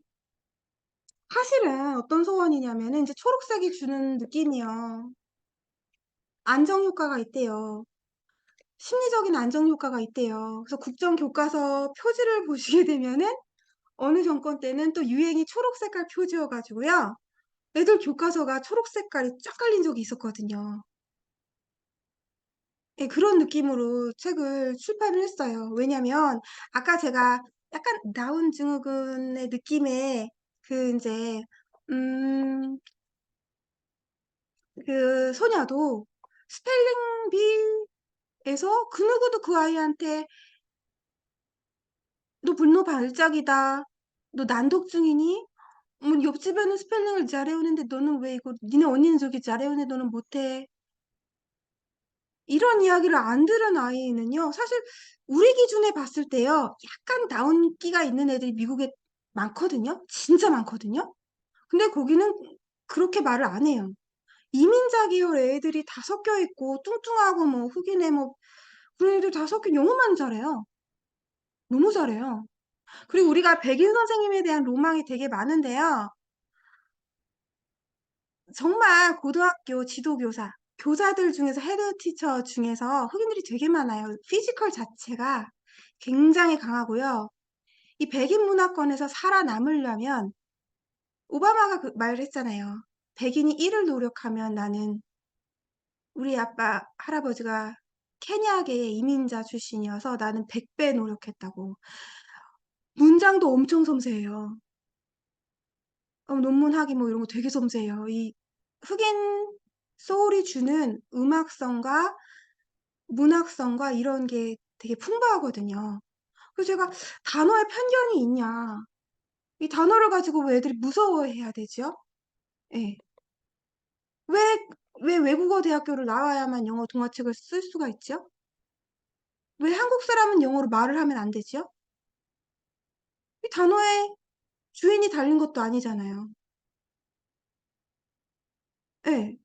사실은 어떤 소원이냐면은 이제 초록색이 주는 느낌이요. 안정 효과가 있대요. 심리적인 안정 효과가 있대요. 그래서 국정교과서 표지를 보시게 되면은 어느 정권 때는 또 유행이 초록 색깔 표지여가지고요. 애들 교과서가 초록 색깔이 쫙 깔린 적이 있었거든요. 예, 그런 느낌으로 책을 출판을 했어요. 왜냐면 아까 제가 약간 다운 증후군의 느낌의 그 이제 그 소녀도 스펠링 비에서 그 누구도 그 아이한테 너 분노 발작이다. 너 난독증이니? 뭐 옆집에는 스펠링을 잘해오는데 너는 왜 이거 니네 언니는 저렇게 잘해오는데 너는 못해. 이런 이야기를 안 들은 아이는요. 사실 우리 기준에 봤을 때요. 약간 다운기가 있는 애들이 미국에 많거든요. 진짜 많거든요. 근데 거기는 그렇게 말을 안 해요. 이민자 계열 애들이 다 섞여 있고 뚱뚱하고 뭐 흑인애 뭐 그런 애들 다 섞여 영어만 잘해요. 너무 잘해요. 그리고 우리가 백인 선생님에 대한 로망이 되게 많은데요. 정말 고등학교 지도교사, 교사들 중에서 헤드 티처 중에서 흑인들이 되게 많아요. 피지컬 자체가 굉장히 강하고요. 이 백인 문화권에서 살아남으려면 오바마가 그 말을 했잖아요. 백인이 1을 노력하면 나는 우리 아빠, 할아버지가 케냐계의 이민자 출신이어서 나는 100배 노력했다고. 문장도 엄청 섬세해요. 논문하기 뭐 이런 거 되게 섬세해요. 이 흑인 소울이 주는 음악성과 문학성과 이런 게 되게 풍부하거든요. 그래서 제가 단어에 편견이 있냐. 이 단어를 가지고 왜 애들이 무서워해야 되죠? 예. 왜, 왜 외국어 대학교를 나와야만 영어 동화책을 쓸 수가 있죠? 왜 한국 사람은 영어로 말을 하면 안 되죠? 이 단어에 주인이 달린 것도 아니잖아요. 예.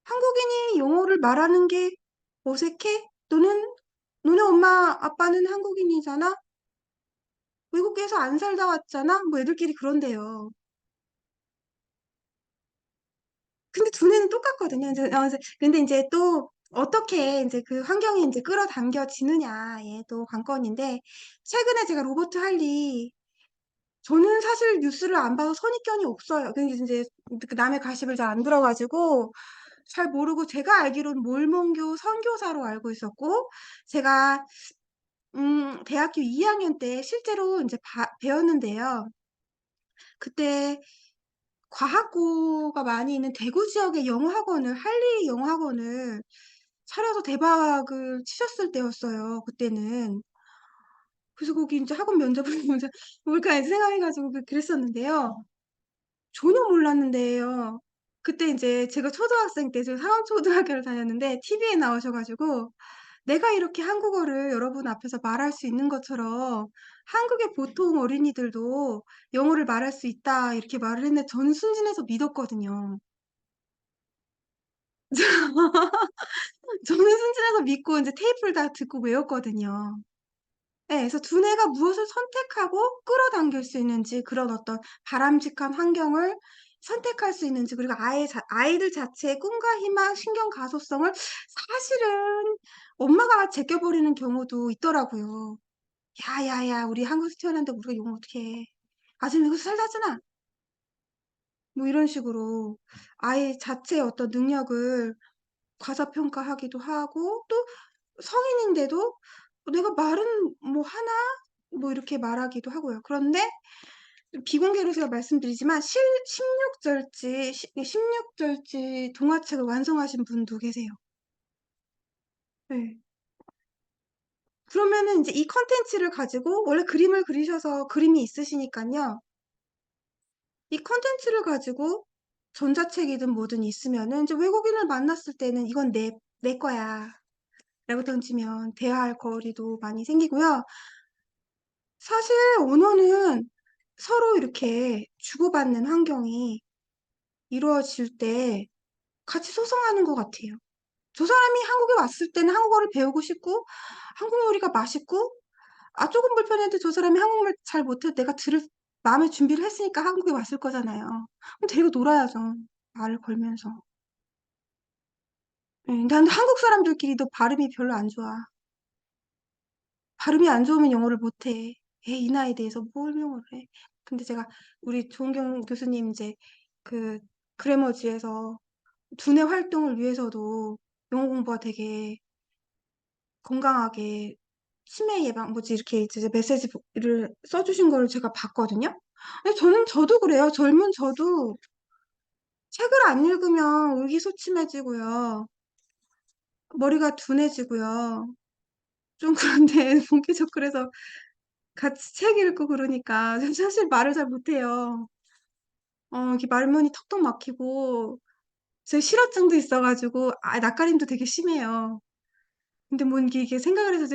한국인이 영어를 말하는 게 어색해? 너네 엄마, 아빠는 한국인이잖아? 외국에서 안 살다 왔잖아? 뭐 애들끼리 그런대요. 근데 두뇌는 똑같거든요. 근데 이제 또 어떻게 이제 그 환경이 이제 끌어당겨지느냐에 또 관건인데, 최근에 제가 로버트 할리, 저는 사실 뉴스를 안 봐서 선입견이 없어요. 근데 이제 그 남의 가십을 잘 안 들어가지고 잘 모르고 제가 알기로는 몰몬교 선교사로 알고 있었고, 제가 대학교 2학년 때 실제로 이제 배웠는데요. 그때 과학고가 많이 있는 대구 지역의 영어학원을, 할리 영어학원을 차려서 대박을 치셨을 때였어요, 그때는. 그래서 거기 이제 학원 면접을 보면서 뭘까 이제 생각해가지고 그랬었는데요. 전혀 몰랐는데요. 그때 이제 제가 초등학생 때, 제가 상암초등학교를 다녔는데, TV에 나오셔가지고, 내가 이렇게 한국어를 여러분 앞에서 말할 수 있는 것처럼 한국의 보통 어린이들도 영어를 말할 수 있다 이렇게 말을 했는데 저는 순진해서 믿었거든요. 저는 순진해서 믿고 이제 테이프를 다 듣고 외웠거든요. 네, 그래서 두뇌가 무엇을 선택하고 끌어당길 수 있는지 그런 어떤 바람직한 환경을 선택할 수 있는지 그리고 아이들 자체의 꿈과 희망, 신경 가소성을 사실은 엄마가 제껴버리는 경우도 있더라고요. 야야야 우리 한국에서 태어났는데 우리가 영어 어떻게 해. 아직 미국에서 살다잖아. 뭐 이런 식으로 아이 자체의 어떤 능력을 과소평가하기도 하고 또 성인인데도 내가 말은 뭐 하나? 뭐 이렇게 말하기도 하고요. 그런데 비공개로 제가 말씀드리지만 16절지 동화책을 완성하신 분도 계세요. 네. 그러면은 이제 이 컨텐츠를 가지고 원래 그림을 그리셔서 그림이 있으시니까요. 이 컨텐츠를 가지고 전자책이든 뭐든 있으면은 이제 외국인을 만났을 때는 이건 내 거야. 라고 던지면 대화할 거리도 많이 생기고요. 사실 언어는 서로 이렇게 주고받는 환경이 이루어질 때 같이 소통하는 것 같아요. 저 사람이 한국에 왔을 때는 한국어를 배우고 싶고 한국 요리가 맛있고 조금 불편해도 저 사람이 한국말 잘 못해도 내가 들을 마음의 준비를 했으니까 한국에 왔을 거잖아요. 그럼 데리고 놀아야죠. 말을 걸면서. 난 한국 사람들끼리도 발음이 별로 안 좋아. 발음이 안 좋으면 영어를 못해. 이 나이에 대해서 뭘 영어를 해. 근데 제가 우리 조은경 교수님 이제 그 그래머지에서 두뇌 활동을 위해서도 영어 공부가 되게 건강하게 치매 예방, 뭐지, 이렇게 이제 메시지를 써주신 거를 제가 봤거든요. 아니, 저도 그래요. 젊은 저도 책을 안 읽으면 의기소침해지고요. 머리가 둔해지고요. 좀 그런데, 본캐적 그래서 같이 책 읽고 그러니까, 전 사실 말을 잘 못해요. 이렇게 말문이 턱턱 막히고, 제 실어증도 있어가지고, 낯가림도 되게 심해요. 근데 뭐 이게 생각을 해서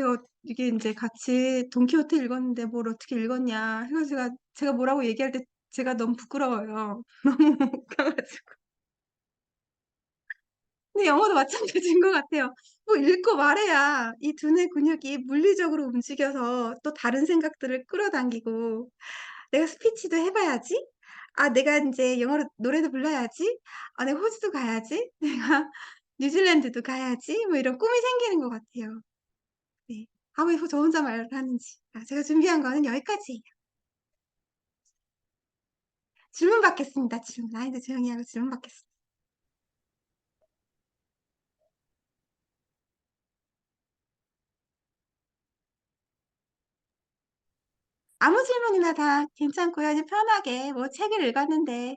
이게 이제 같이 돈키호테 읽었는데 뭘 어떻게 읽었냐 해서 제가 뭐라고 얘기할 때 제가 너무 부끄러워요. 너무 웃겨가지고. 근데 영어도 마찬가지인 것 같아요. 뭐 읽고 말해야 이 두뇌 근육이 물리적으로 움직여서 또 다른 생각들을 끌어당기고 내가 스피치도 해봐야지. 내가 이제 영어로 노래도 불러야지. 내가 호주도 가야지. 내가 뉴질랜드도 가야지. 뭐 이런 꿈이 생기는 것 같아요. 네. 왜 저 혼자 말을 하는지. 제가 준비한 거는 여기까지예요. 질문 받겠습니다. 질문. 아이들 조용히 하고 질문 받겠습니다. 아무 질문이나 다 괜찮고요. 이제 편하게 뭐 책을 읽었는데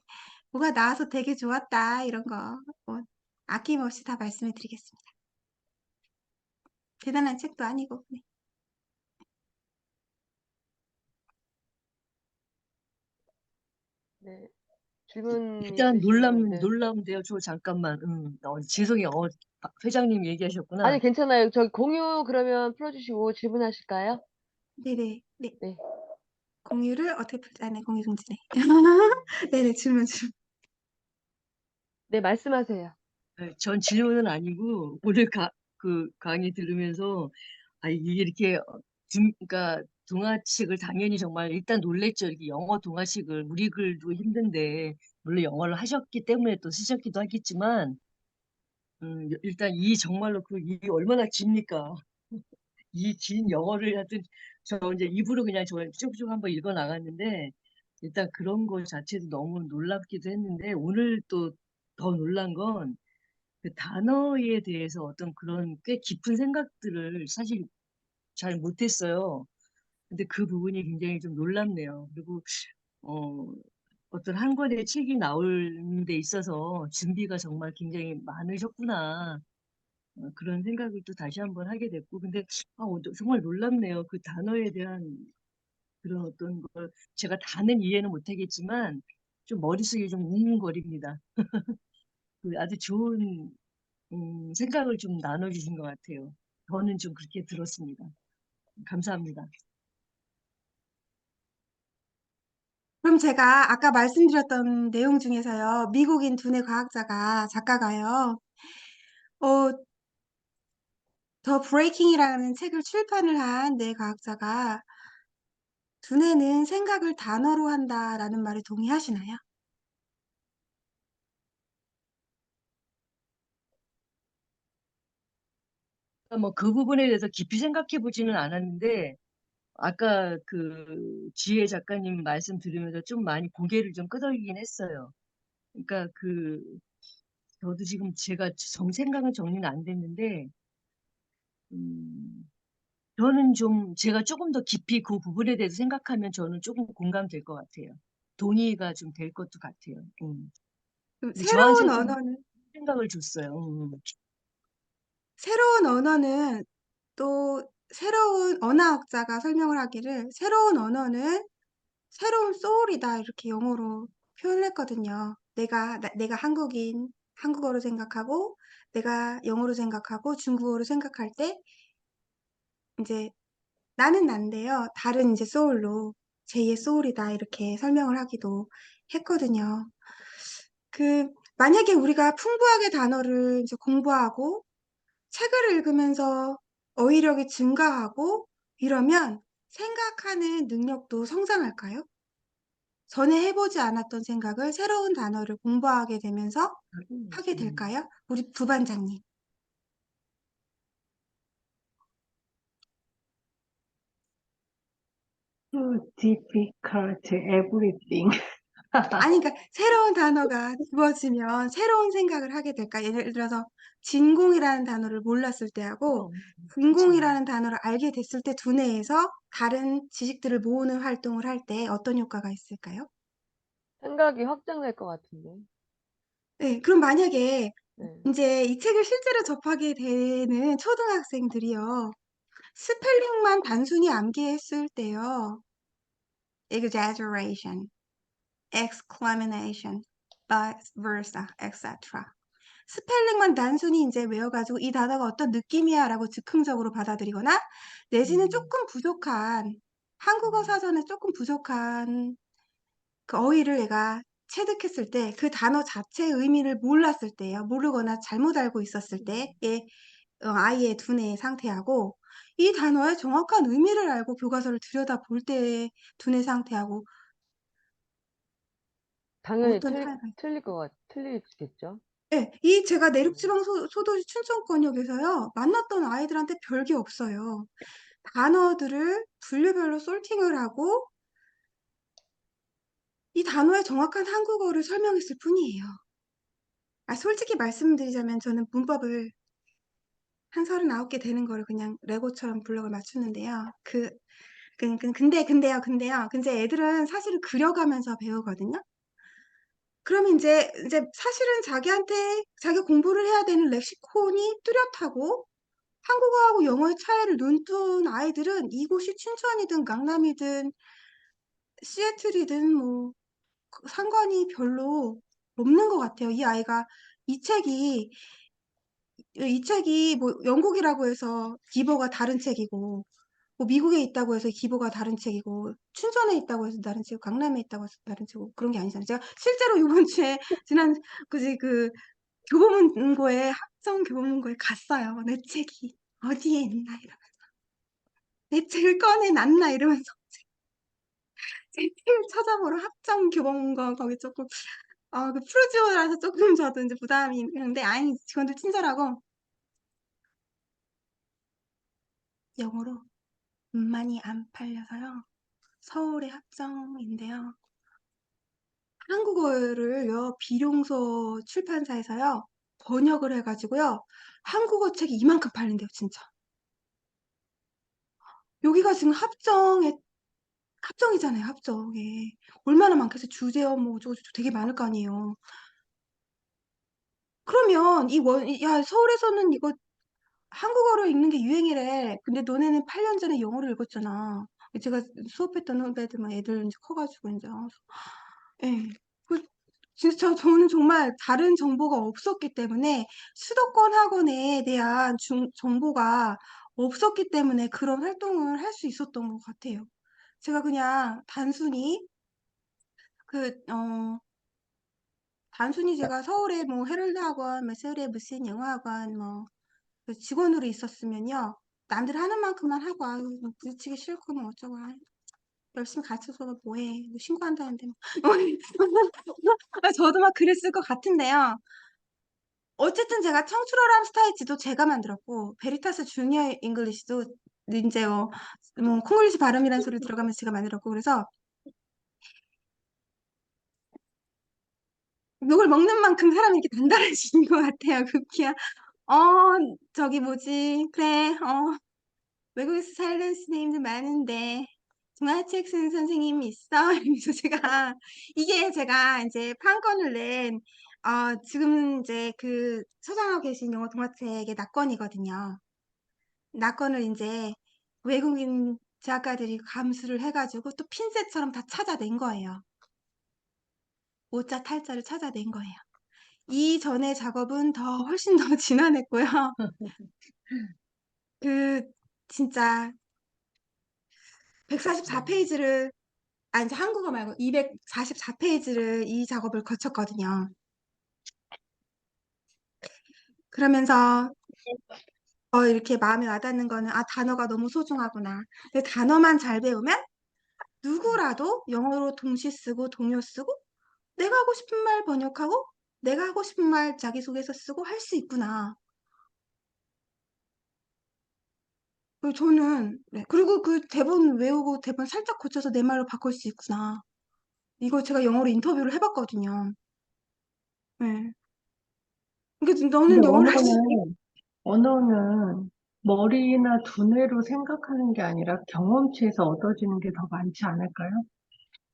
뭐가 나와서 되게 좋았다 이런 거 뭐 아낌없이 다 말씀해 드리겠습니다. 대단한 책도 아니고. 네. 네. 질문 일단 있으시면, 네. 놀라운데요. 저 잠깐만. 죄송해요. 회장님 얘기하셨구나. 아니, 괜찮아요. 저기 공유 그러면 풀어주시고 질문하실까요? 네네. 네. 네. 공유를 어떻게 네, 공유 중지네. 네네, 질문. 네, 말씀하세요. 네, 전 질문은 아니고 오늘 그 강의 들으면서 이게 이렇게 그러니까 동화책을 당연히 정말 일단 놀랬죠. 이렇게 영어 동화책을 우리 글도 힘든데 물론 영어를 하셨기 때문에 또 쓰셨기도 하겠지만 일단 이 정말로 이 얼마나 깁니까? 이 긴 영어를 하여튼 저 이제 입으로 그냥 저 쭉쭉 한번 읽어 나갔는데 일단 그런 거 자체도 너무 놀랍기도 했는데 오늘 또 더 놀란 건 그 단어에 대해서 어떤 그런 꽤 깊은 생각들을 사실 잘 못했어요. 근데 그 부분이 굉장히 좀 놀랍네요. 그리고 어, 어떤 한 권의 책이 나오는 데 있어서 준비가 정말 굉장히 많으셨구나. 그런 생각을 또 다시 한번 하게 됐고, 근데 정말 놀랍네요. 그 단어에 대한 그런 어떤 걸 제가 다는 이해는 못하겠지만 좀 머릿속에 좀 웅웅거립니다. 아주 좋은 생각을 좀 나눠주신 것 같아요. 저는 좀 그렇게 들었습니다. 감사합니다. 그럼 제가 아까 말씀드렸던 내용 중에서요. 미국인 두뇌 작가가요. 더 브레이킹이라는 책을 출판을 한 뇌과학자가 두뇌는 생각을 단어로 한다라는 말에 동의하시나요? 뭐 그 부분에 대해서 깊이 생각해 보지는 않았는데 아까 그 지혜 작가님 말씀 들으면서 좀 많이 고개를 좀 끄덕이긴 했어요. 그러니까 저도 지금 제가 생각은 정리는 안 됐는데 음, 저는 좀 제가 조금 더 깊이 그 부분에 대해서 생각하면 저는 조금 공감될 것 같아요. 동의가 좀 될 것도 같아요. 그럼 근데 저한테는 좀 생각을 줬어요. 새로운 언어는 또 새로운 언어학자가 설명을 하기를 새로운 언어는 새로운 소울이다 이렇게 영어로 표현했거든요. 내가 한국어로 생각하고 내가 영어로 생각하고 중국어로 생각할 때 이제 나는 난데요. 다른 이제 소울로 제2의 소울이다 이렇게 설명을 하기도 했거든요. 만약에 우리가 풍부하게 단어를 이제 공부하고 책을 읽으면서 어휘력이 증가하고 이러면 생각하는 능력도 성장할까요? 전에 해보지 않았던 생각을 새로운 단어를 공부하게 되면서 하게 될까요? 우리 부반장님. So difficult everything. 아니, 그러니까 새로운 단어가 주어지면 새로운 생각을 하게 될까? 예를 들어서 진공이라는 단어를 몰랐을 때하고 그렇죠. 분공이라는 단어를 알게 됐을 때 두뇌에서 다른 지식들을 모으는 활동을 할 때 어떤 효과가 있을까요? 생각이 확장될 것 같은데. 네, 그럼 만약에 네. 이제 이 책을 실제로 접하게 되는 초등학생들이요. 스펠링만 단순히 암기했을 때요. exaggeration, exclamation, vice versa, etc. 스펠링만 단순히 이제 외워가지고 이 단어가 어떤 느낌이야라고 즉흥적으로 받아들이거나 내지는 조금 부족한 한국어 사전에 조금 부족한 그 어휘를 내가 체득했을 때 그 단어 자체의 의미를 몰랐을 때요. 모르거나 잘못 알고 있었을 때의 아이의 두뇌의 상태하고 이 단어의 정확한 의미를 알고 교과서를 들여다볼 때의 두뇌 상태하고 당연히 어떤 차이가 틀리겠죠. 네, 이 제가 내륙지방 소도시 춘천권역에서요, 만났던 아이들한테 별게 없어요. 단어들을 분류별로 솔팅을 하고 이 단어의 정확한 한국어를 설명했을 뿐이에요. 솔직히 말씀드리자면 저는 문법을 한 39개 되는 거를 그냥 레고처럼 블럭을 맞추는데요. 근데 애들은 사실은 그려가면서 배우거든요. 그러면 이제 사실은 자기 공부를 해야 되는 렉시콘이 뚜렷하고 한국어하고 영어의 차이를 눈뜬 아이들은 이곳이 춘천이든 강남이든 시애틀이든 뭐 상관이 별로 없는 것 같아요. 이 책이 이 책이 뭐 영국이라고 해서 기보가 다른 책이고 뭐 미국에 있다고 해서 기보가 다른 책이고 춘천에 있다고 해서 다른 책이고 강남에 있다고 해서 다른 책이고 그런 게 아니잖아요. 제가 실제로 이번 주에 지난 그 교보문고에 학점 교보문고에 갔어요. 내 책이 어디에 있나 이러면서 내 책을 꺼내놨나 이러면서 제 책을 찾아보러 학점 교보문고 거기 조금 그 프루지오라서 조금 저도 이제 부담이 있는데 아니 직원들 친절하고 영어로 많이 안 팔려서요. 서울의 학점인데요. 한국어를요, 비룡소 출판사에서요, 번역을 해가지고요, 한국어 책이 이만큼 팔린대요, 진짜. 여기가 지금 합정이잖아요, 합정에. 얼마나 많겠어요. 주제어, 뭐, 어쩌고저쩌고 되게 많을 거 아니에요. 그러면, 야, 서울에서는 이거 한국어로 읽는 게 유행이래. 근데 너네는 8년 전에 영어로 읽었잖아. 제가 수업했던 후배들, 막 애들 이제 커가지고, 이제. 예. 그 진짜 저는 정말 다른 정보가 없었기 때문에 수도권 학원에 대한 정보가 없었기 때문에 그런 활동을 할 수 있었던 것 같아요. 제가 그냥 그, 어, 단순히 제가 서울에 뭐 헤럴드 학원, 뭐 서울에 무슨 영어 학원, 그 직원으로 있었으면요. 남들 하는 만큼만 하고, 뭐 부딪히기 싫고, 뭐 어쩌고, 열심히 가르쳐서 뭐해. 뭐 신고한다는데. 뭐. 저도 막 그랬을 것 같은데요. 어쨌든 제가 청출어람 스타일지도 제가 만들었고 베리타스 주니어 잉글리시도 이제 뭐 콩글리시 발음이라는 소리 들어가면서 제가 만들었고 그래서 욕을 먹는 만큼 사람이 이렇게 단단해지는 것 같아요. 그기야 저기 뭐지 그래 외국에서 살던 선생님들 많은데 동화책 쓰는 선생님이 있어 이러면서 제가 이제 판권을 낸 지금 이제 그 소장하고 계신 영어 동화책의 낙권이거든요. 낙권을 이제 외국인 작가들이 감수를 해가지고 또 핀셋처럼 다 찾아낸 거예요. 오자 탈자를 찾아낸 거예요. 이 전의 작업은 훨씬 더 진화했고요. 그 진짜 144페이지를 이제 한국어 말고 244페이지를 이 작업을 거쳤거든요. 그러면서 이렇게 마음에 와닿는 거는 단어가 너무 소중하구나. 근데 단어만 잘 배우면 누구라도 영어로 동시 쓰고 동요 쓰고 내가 하고 싶은 말 번역하고 내가 하고 싶은 말 자기소개서 쓰고 할 수 있구나. 그리고 저는 그리고 그 대본 외우고 대본 살짝 고쳐서 내 말로 바꿀 수 있구나. 이거 제가 영어로 인터뷰를 해봤거든요. 네. 근데 너는 근데 영어를 할 수, 언어는 머리나 두뇌로 생각하는 게 아니라 경험치에서 얻어지는 게 더 많지 않을까요?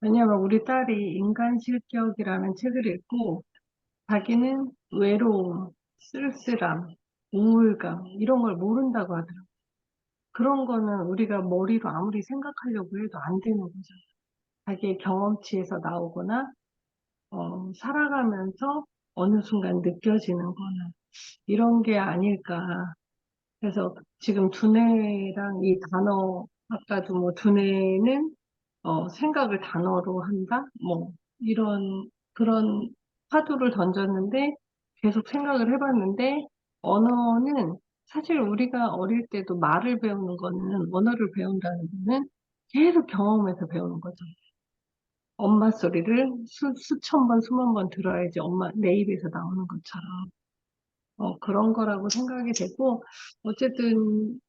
왜냐면 우리 딸이 인간 실격이라는 책을 읽고 자기는 외로움, 쓸쓸함, 우울감 이런 걸 모른다고 하더라고요. 그런 거는 우리가 머리로 아무리 생각하려고 해도 안 되는 거죠. 자기의 경험치에서 나오거나 살아가면서 어느 순간 느껴지는 거나 이런 게 아닐까. 그래서 지금 두뇌랑 이 단어, 아까도 뭐 두뇌는 생각을 단어로 한다? 뭐 이런 그런 화두를 던졌는데 계속 생각을 해봤는데 언어는 사실 우리가 어릴 때도 말을 배우는 거는 언어를 배운다는 거는 계속 경험해서 배우는 거죠. 엄마 소리를 수천 번, 수만 번 들어야지 엄마 내 입에서 나오는 것처럼. 그런 거라고 생각이 되고, 어쨌든,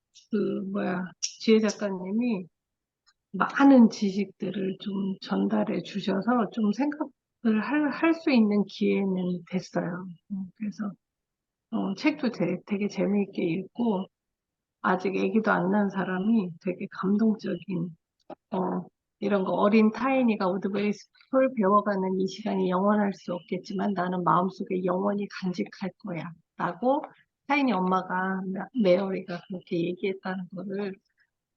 지혜 작가님이 많은 지식들을 좀 전달해 주셔서 좀 생각을 할 수 있는 기회는 됐어요. 그래서, 책도 되게 재미있게 읽고, 아직 애기도 안 낳은 사람이 되게 감동적인 어, 이런 거 어린 타인이가 우드베리스를 배워가는 이 시간이 영원할 수 없겠지만 나는 마음속에 영원히 간직할 거야. 라고 타인이 엄마가 메어리가 그렇게 얘기했다는 거를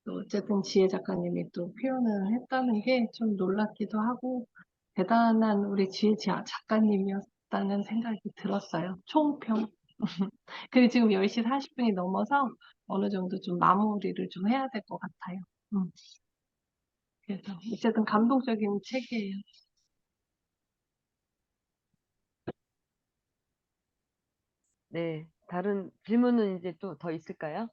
또 어쨌든 지혜 작가님이 또 표현을 했다는 게 좀 놀랍기도 하고 대단한 우리 지혜 작가님이었다는 생각이 들었어요. 총평. 그리고 지금 10시 40분이 넘어서 어느 정도 좀 마무리를 좀 해야 될 것 같아요. 그래서 어쨌든 감동적인 책이에요. 네. 다른 질문은 이제 또 더 있을까요?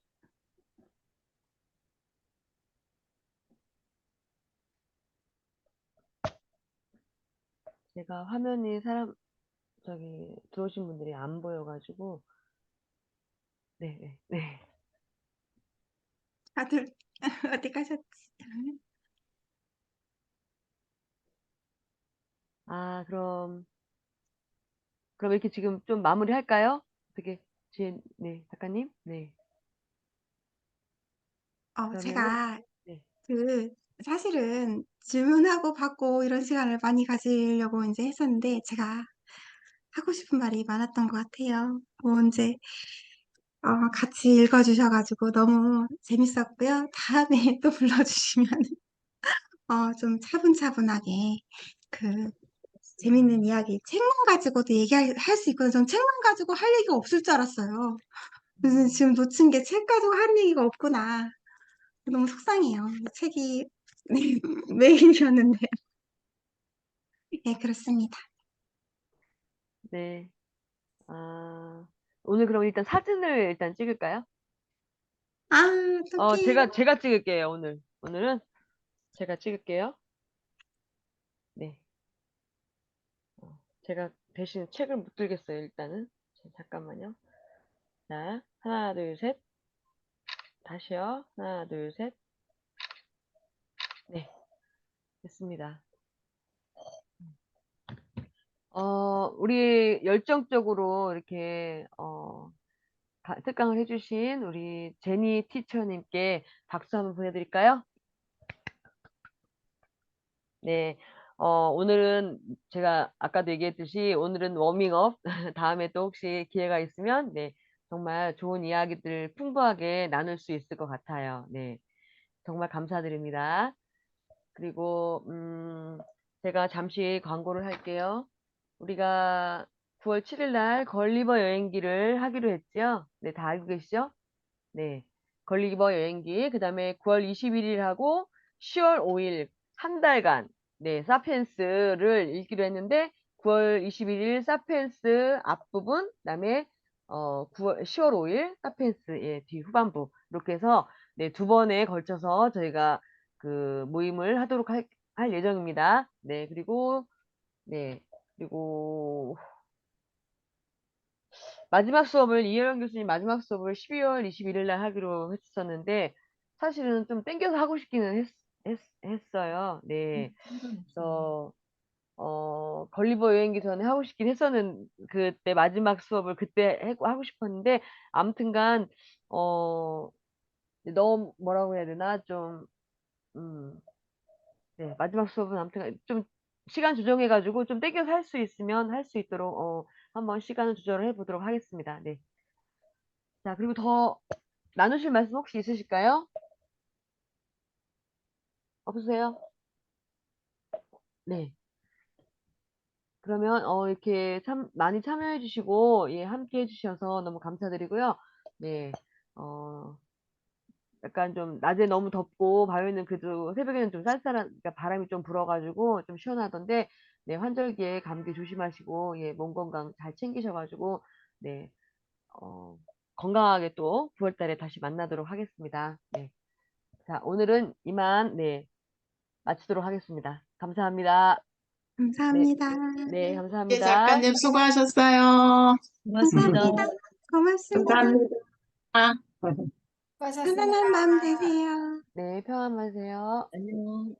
제가 화면이 들어오신 분들이 안 보여가지고, 네, 네, 네. 다들 어디 가셨지? 아, 그럼 이렇게 지금 좀 마무리할까요? 어떻게, 네, 작가님? 네. 그러면은, 제가 네. 그 사실은 질문하고 받고 이런 시간을 많이 가지려고 이제 했었는데 제가 하고 싶은 말이 많았던 것 같아요. 뭐 이제 같이 읽어주셔가지고 너무 재밌었고요. 다음에 또 불러주시면 좀 차분차분하게 그 재밌는 이야기 책만 가지고도 얘기할 수 있거든요. 전 책만 가지고 할 얘기가 없을 줄 알았어요. 그래서 지금 놓친 게 책 가지고 하는 얘기가 없구나. 너무 속상해요. 책이 네, 메인이었는데. 네, 그렇습니다. 네. 아, 오늘 그럼 일단 사진을 일단 찍을까요? 아, 어떡해. 제가 찍을게요, 오늘. 오늘은 제가 찍을게요. 네. 제가 대신 책을 못 들겠어요, 일단은. 잠깐만요. 자, 하나, 둘, 셋. 다시요. 하나, 둘, 셋. 네. 됐습니다. 우리 열정적으로 이렇게, 특강을 해주신 우리 제니 티처님께 박수 한번 보내드릴까요? 네. 오늘은 제가 아까도 얘기했듯이 오늘은 워밍업, 다음에 또 혹시 기회가 있으면, 네. 정말 좋은 이야기들 풍부하게 나눌 수 있을 것 같아요. 네. 정말 감사드립니다. 그리고, 제가 잠시 광고를 할게요. 우리가 9월 7일 날 걸리버 여행기를 하기로 했죠? 네, 다 알고 계시죠? 네. 걸리버 여행기. 그 다음에 9월 21일하고 10월 5일 한 달간, 네, 사피엔스를 읽기로 했는데, 9월 21일 사피엔스 앞부분, 그 다음에, 10월 5일 사피엔스, 예, 뒤 후반부. 이렇게 해서, 네, 두 번에 걸쳐서 저희가 그 모임을 하도록 할 예정입니다. 네, 네, 그리고, 이혜령 교수님 마지막 수업을 12월 21일 날 하기로 했었는데, 사실은 좀 땡겨서 하고 싶기는 했어요. 네. 그래서 걸리버 여행기 전에 하고 싶긴 했었는, 그때 마지막 수업을 그때 하고 싶었는데, 아무튼간, 너무 뭐라고 해야 되나, 좀, 음, 네, 마지막 수업은 아무튼 좀 시간 조정해가지고 좀 땡겨서 할 수 있으면 할 수 있도록, 한번 시간을 조절을 해보도록 하겠습니다. 네. 자, 그리고 더 나누실 말씀 혹시 있으실까요? 없으세요? 네. 그러면 이렇게 참 많이 참여해 주시고 예, 함께 해 주셔서 너무 감사드리고요. 네. 어, 약간 좀 낮에 너무 덥고 밤에는 그래도 새벽에는 좀 쌀쌀한, 그러니까 바람이 좀 불어가지고 좀 시원하던데, 네, 환절기에 감기 조심하시고 예, 몸 건강 잘 챙기셔가지고 네, 어, 건강하게 또 9월 달에 다시 만나도록 하겠습니다. 네. 자, 오늘은 이만 네, 마치도록 하겠습니다. 감사합니다. 네, 감사합니다. 네, 네, 감사합니다. 작가님 수고하셨어요. 고맙습니다. 감사합니다. 고맙습니다. 감사합니다. 편안한 밤 수고하셨습니다. 되세요. 네, 평안하세요. 안녕.